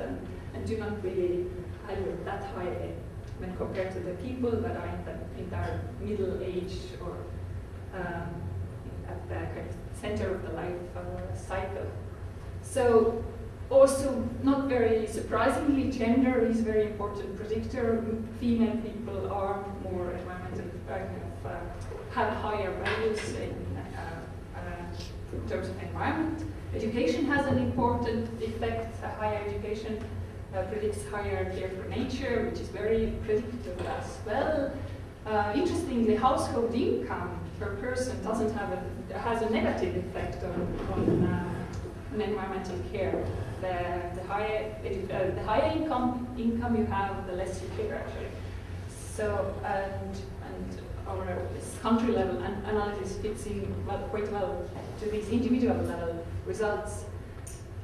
and do not really value it that highly when compared to the people that are in their middle age or at the kind of center of the life cycle. So, also, not very surprisingly, gender is a very important predictor. Female people are more environmental, have higher values in terms of environment. Education has an important effect. Higher education predicts higher care for nature, which is very predictive as well. Interestingly, household income per person has a negative effect on environmental care. The higher income you have, the less you care actually. So and our this country level analysis fits in quite well to these individual level results.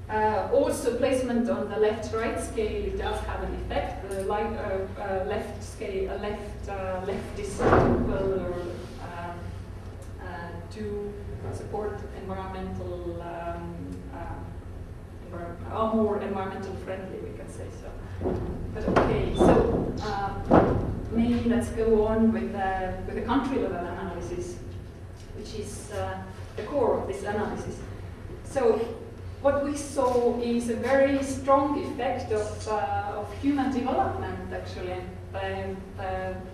Also, placement on the left-right scale does have an effect. The left scale, leftist people to support environmental. Are more environmental friendly, we can say so. But okay, so maybe let's go on with the country level analysis, which is the core of this analysis. So what we saw is a very strong effect of human development, actually, by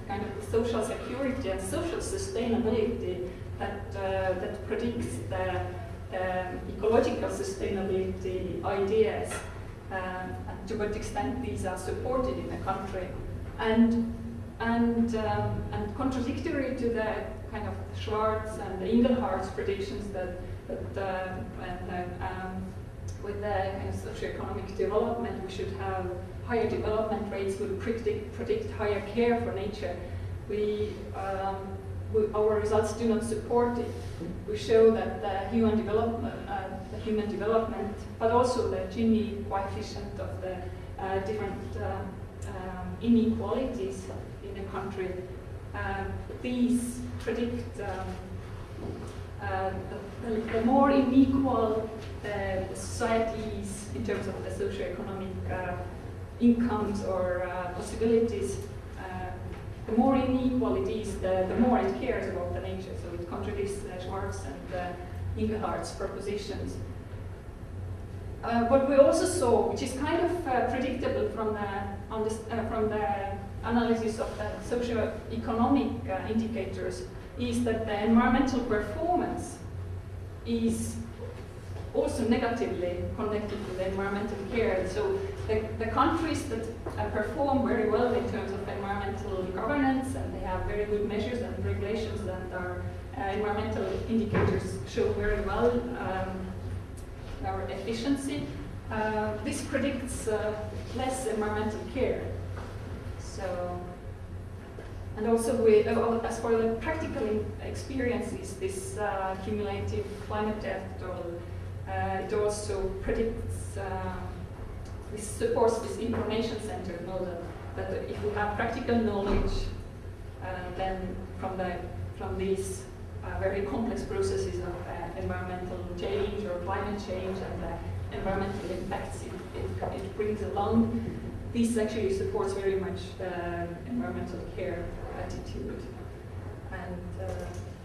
kind of social security and social sustainability that predicts the ecological sustainability ideas, and to what extent these are supported in a country, and contradictory to the kind of Schwartz and the Ingelhardt's predictions that with the kind of socioeconomic development we should have higher development rates will predict higher care for nature. Our results do not support it. We show that the human development, but also the Gini coefficient of the different inequalities in a country, these predict the more unequal the societies in terms of the socioeconomic incomes or possibilities. The more unequal it is, the more it cares about the nature. So it contradicts Schwartz and Ingelhardt's propositions. What we also saw, which is kind of predictable from the analysis of the socio-economic indicators, is that the environmental performance is also negatively connected to the environmental care. So the countries that perform very well in terms of environmental governance, and they have very good measures and regulations that are environmental indicators show very well our efficiency. This predicts less environmental care. So, and also as for the practical experiences, this cumulative climate death toll, it also predicts, this supports this information-centered model, that if we have practical knowledge, then from these very complex processes of environmental change or climate change and the environmental impacts it brings along, this actually supports very much the environmental care attitude.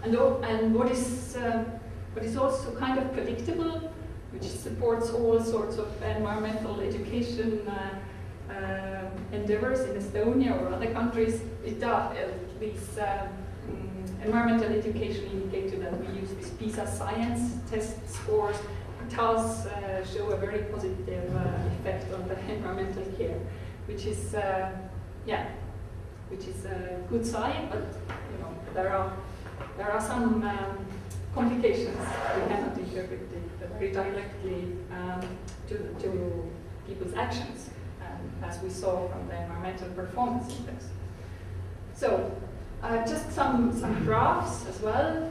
And what is also kind of predictable, which supports all sorts of environmental education endeavors in Estonia or other countries, it does these environmental education indicator that we use, this PISA science test scores, does show a very positive effect on the environmental care, which is which is a good sign, but there are some complications. We cannot interpret it very directly to people's actions, as we saw from the environmental performance index. So, just some graphs as well.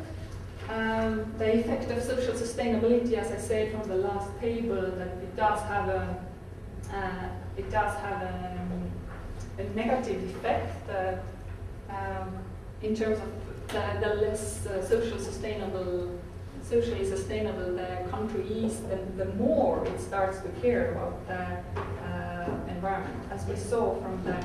The effect of social sustainability, as I said from the last table, that it does have a negative effect in terms of the less socially sustainable the country is, then the more it starts to care about the environment, as we saw from the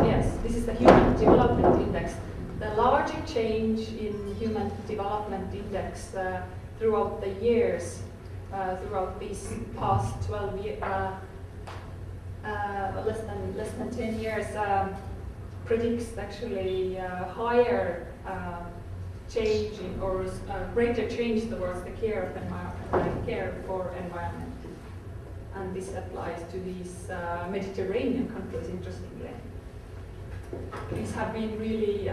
yes, this is the Human Development Index. The larger change in Human Development Index throughout the years, throughout these past 12 years, less than 10 years, predicts actually higher change or greater change towards the care of environment, care for environment. And this applies to these Mediterranean countries, interestingly. These have been really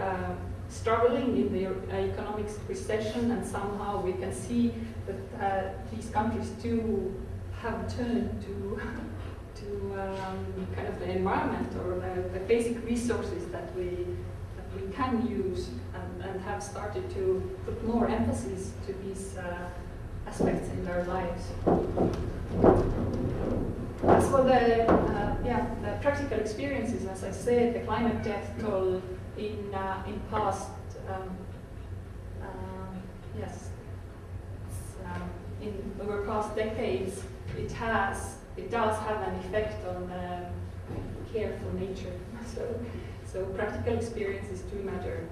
struggling in the economic recession, and somehow we can see that these countries do have turned to kind of the environment or the basic resources that we can use, and have started to put more emphasis to these aspects in their lives. As for the practical experiences, as I said, the climate death toll in past in over past decades, it does have an effect on care for nature. So practical experiences do matter.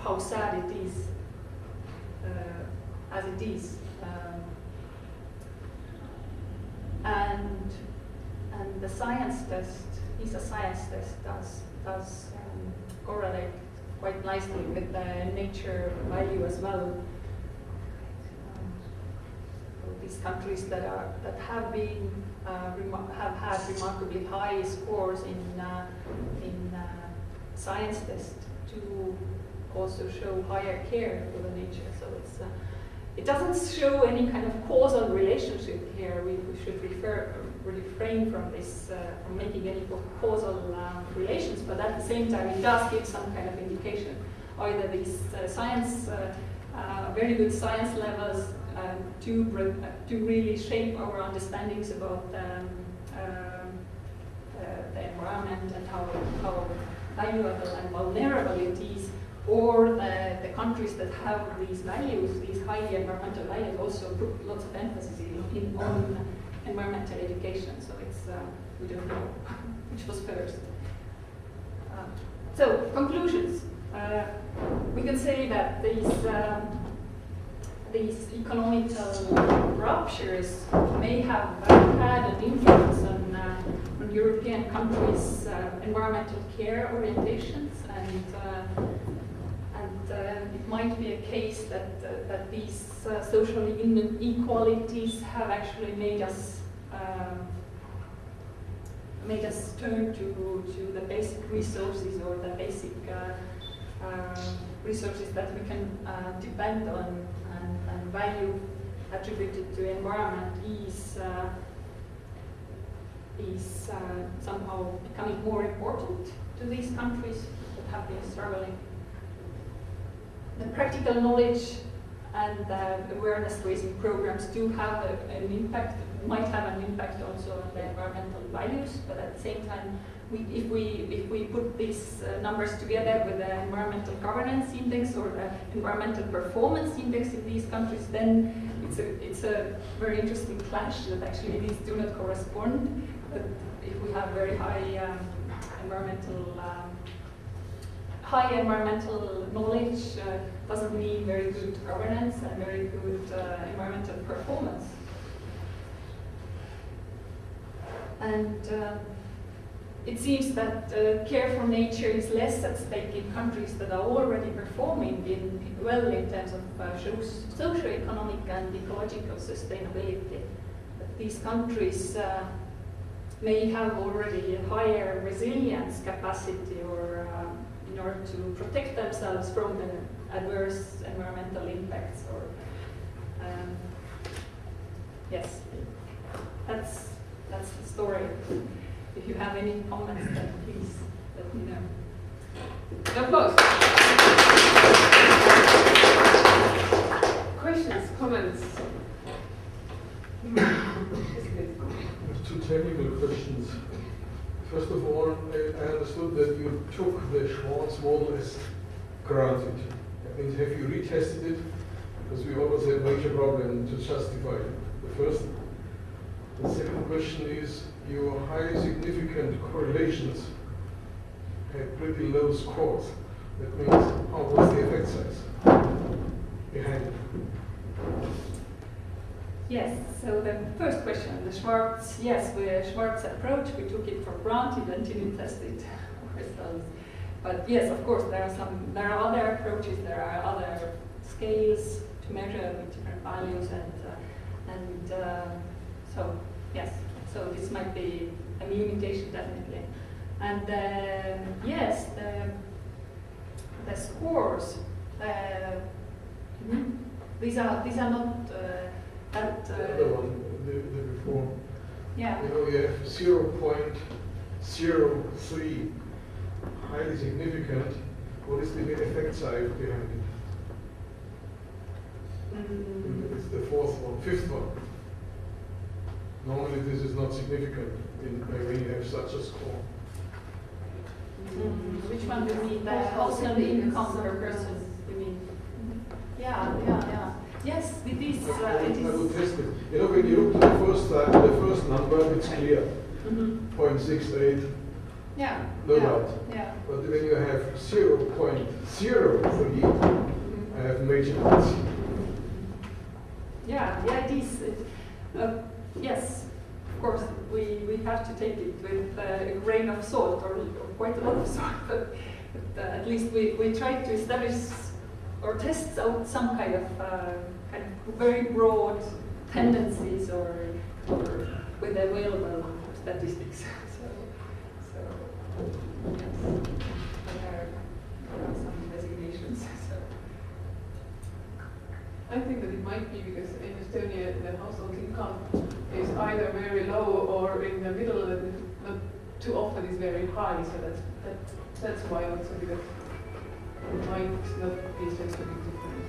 How sad it is, as it is. And the science test, a science test, does correlate quite nicely with the nature value as well. These countries that have been have had remarkably high scores in science test to also show higher care for the nature. So it doesn't show any kind of causal relationship here. We should refrain from this, from making any causal relations, but at the same time it does give some kind of indication. Either these very good science levels to really shape our understandings about the environment and how valuable and vulnerable it is, or the countries that have these values, these high environmental values, also put lots of emphasis on environmental education. So it's we don't know which was first. So conclusions. We can say that these economical ruptures may have had an influence on European countries' environmental care orientations, and it might be a case that these social inequalities have actually made us turn to the basic resources or the basic resources that we can depend on and value attributed to environment is somehow becoming more important to these countries that have been struggling. The practical knowledge and awareness-raising programs do have an impact, might have an impact also on the environmental values, but at the same time, if we put these numbers together with the environmental governance index or the environmental performance index in these countries, then it's a very interesting clash that actually these do not correspond. But if we have very high environmental knowledge, doesn't mean very good governance and very good environmental performance. And it seems that care for nature is less at stake in countries that are already performing well in terms of socio-economic and ecological sustainability. But these countries may have already a higher resilience capacity or in order to protect themselves from the adverse environmental impacts. Or yes, that's the story. If you have any comments, then please let me know. Applause. Questions, comments? Two technical questions. First of all, I understood that you took the Schwartz model as granted. That means, have you retested it? Because we always had major problem to justify the first. The second question is, your highly significant correlations had pretty low scores. That means, how was the effect size behind it? Yes, so the first question, the Schwartz, yes, the Schwartz approach, we took it for granted until we tested ourselves. But yes, of course, there are other approaches, there are other scales to measure with different values, and so yes, so this might be a new mutation definitely. And yes, the scores, these are not that. The other one, the before. Yeah. You know, you have 0.03, highly significant. What is the effect size behind it? It's the fifth one. Normally this is not significant when you have such a score. Which one do you mean? The household income per person, you mean? Yeah. Yes, it is. I will test it. You know, when you look at the first number, it's clear. 0.68. Yeah. No doubt. Yeah. But when you have 0.03, I have major doubts. Yeah, it is. Yes, of course, we have to take it with a grain of salt or quite a lot of salt, but at least we try to establish or test out some kind of very broad tendencies or with available statistics. So yes, there are some designations. So. I think that it might be because in Estonia the household income is either very low or in the middle, and not too often is very high. So that's why also because it might not be such a big difference.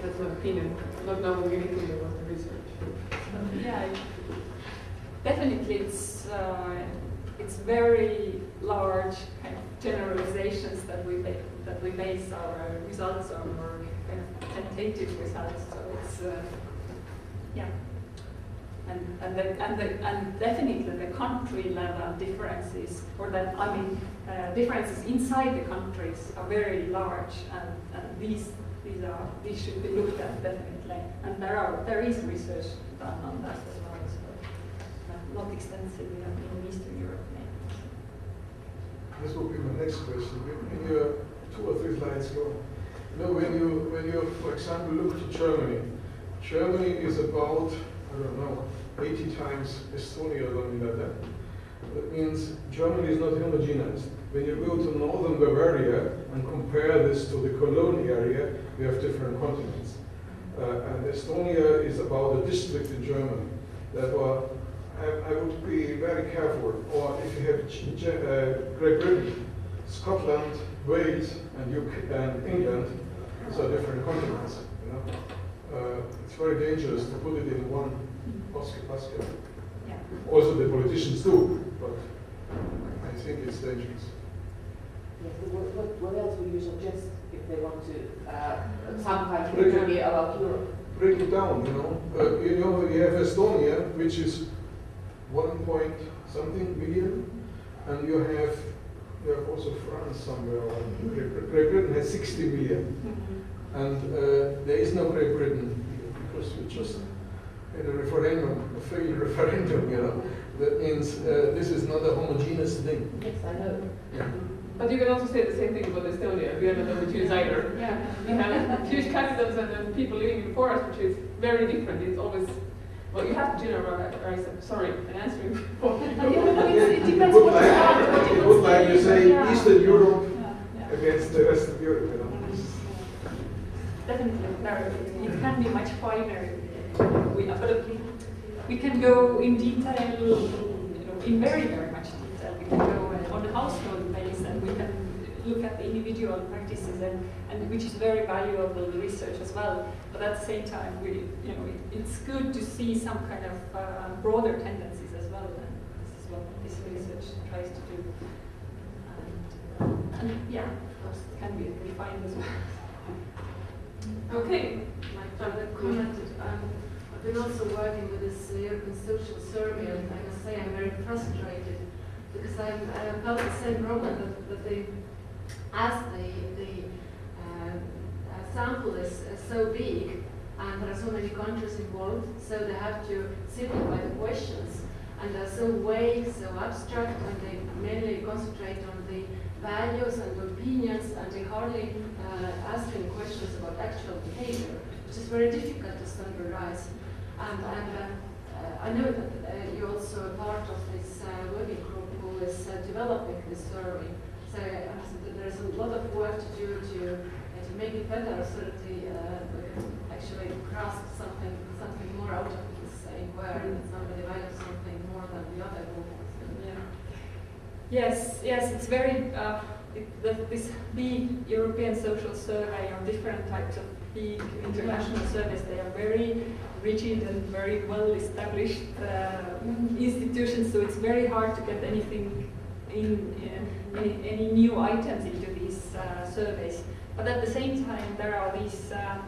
That's my opinion, not knowing anything about the research. Yeah, definitely it's very large kind of generalizations that we base our results on, or kind of tentative results. So it's yeah, and definitely the country level differences, or differences inside the countries are very large, and these should be looked at definitely. And there is research done on that as well, so not extensively in Eastern Europe. This will be my next question. In your 2 or 3 slides more. You know, when you, for example, look to Germany, Germany is about, I don't know, 80 times Estonia or something like that. That means Germany is not homogeneous. When you go to northern Bavaria and compare this to the Cologne area, we have different continents. And Estonia is about a district in Germany. Therefore, I would be very careful. Or if you have Great Britain, Scotland, Wales, and UK and England, these are different continents. You know? It's very dangerous to put it in one basket. Yeah. Also, the politicians do, but I think it's dangerous. Yes, what else would you suggest if they want to some country to be about Europe? Break it down, you know. You have Estonia, which is 1 point something million, and you have also France somewhere. Great Britain has 60 million, and there is no Great Britain because you just had a referendum, a failed referendum. You know, that means this is not a homogeneous thing. Yes, I know. Yeah. But you can also say the same thing about Estonia. We are not homogeneous either. Yeah. We have huge capitals and then people living in forests, which is very different. It's always, well, you have to generalize. Sorry, I'm answering for you. It depends Would what like, you are. it would like to say Yeah. Eastern Europe Yeah. against the rest of Europe. You know. Definitely, no, it can be much finer. But we can go in detail, you know, in very, very much detail. We can go on a household base and we can look at the individual practices and which is very valuable research as well. But at the same time, it's good to see some kind of broader tendencies as well. And this is what this research tries to do. And yeah, of course, it can be refined as well. Okay. My other comment, I've been also working with this European Social Survey, and I must say I'm very frustrated because I felt the same problem that they, as the sample is so big and there are so many countries involved, so they have to simplify the questions, and they're so vague, so abstract, and they mainly concentrate on the values and opinions, and they hardly ask any questions about actual behavior, which is very difficult to standardize. And I know that you're also a part of this working group who is developing this survey. So there's a lot of work to do to make it better, so that we can actually grasp something more out of this inquiry, that somebody values something more than the other group. Yes, it's very, this big European social survey on different types of big international surveys, they are very rigid and very well established institutions, so it's very hard to get anything any new items into these surveys. But at the same time, there are these kind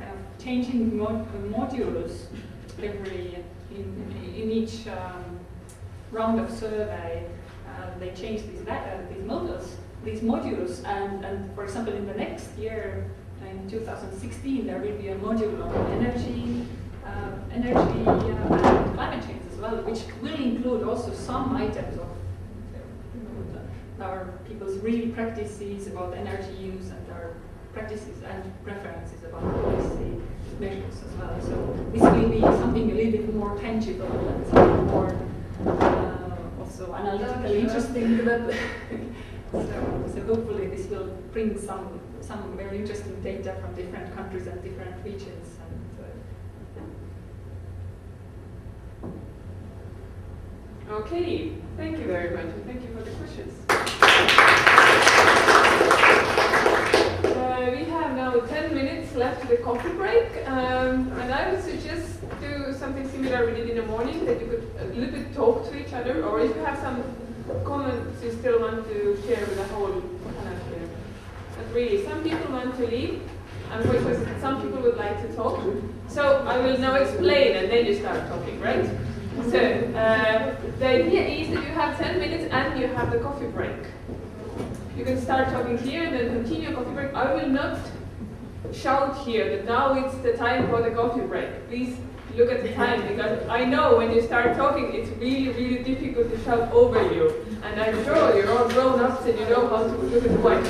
of changing modules in each round of survey. They change these modules, and for example, in the next year, in 2016, there will be a module on energy and climate change as well, which will include also some items of our people's real practices about energy use and our practices and preferences about policy measures as well. So this will be something a little bit more tangible and something more also analytically interesting. So hopefully this will bring some very interesting data from different countries and different regions. Okay, thank you very much, and thank you for the questions. We have now 10 minutes left to the coffee break, and I would suggest do something similar we did in the morning, that you could a little bit talk to each other, or if you have some comments you still want to share with the whole panel here. But really, some people want to leave, and because some people would like to talk. So I will now explain, and then you start talking, right? So the idea is that you have 10 minutes and you have the coffee break. You can start talking here and then continue coffee break. I will not shout here that now it's the time for the coffee break. Please look at the time, because I know when you start talking it's really, really difficult to shout over you. And I'm sure you're all grown ups and you know how to look at the watch.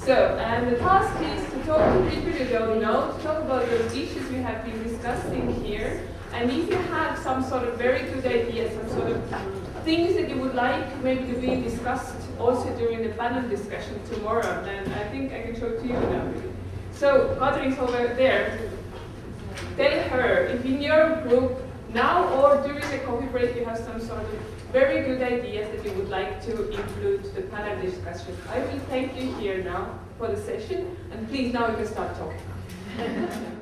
So, and the task is to talk to people you don't know, to talk about those issues we have been discussing here. And if you have some sort of very good ideas, some sort of things that you would like maybe to be discussed also during the panel discussion tomorrow, then I think I can show it to you now. So, Katri's over there. Tell her if in your group now or during the coffee break you have some sort of very good ideas that you would like to include the panel discussion. I will thank you here now for the session, and please now you can start talking.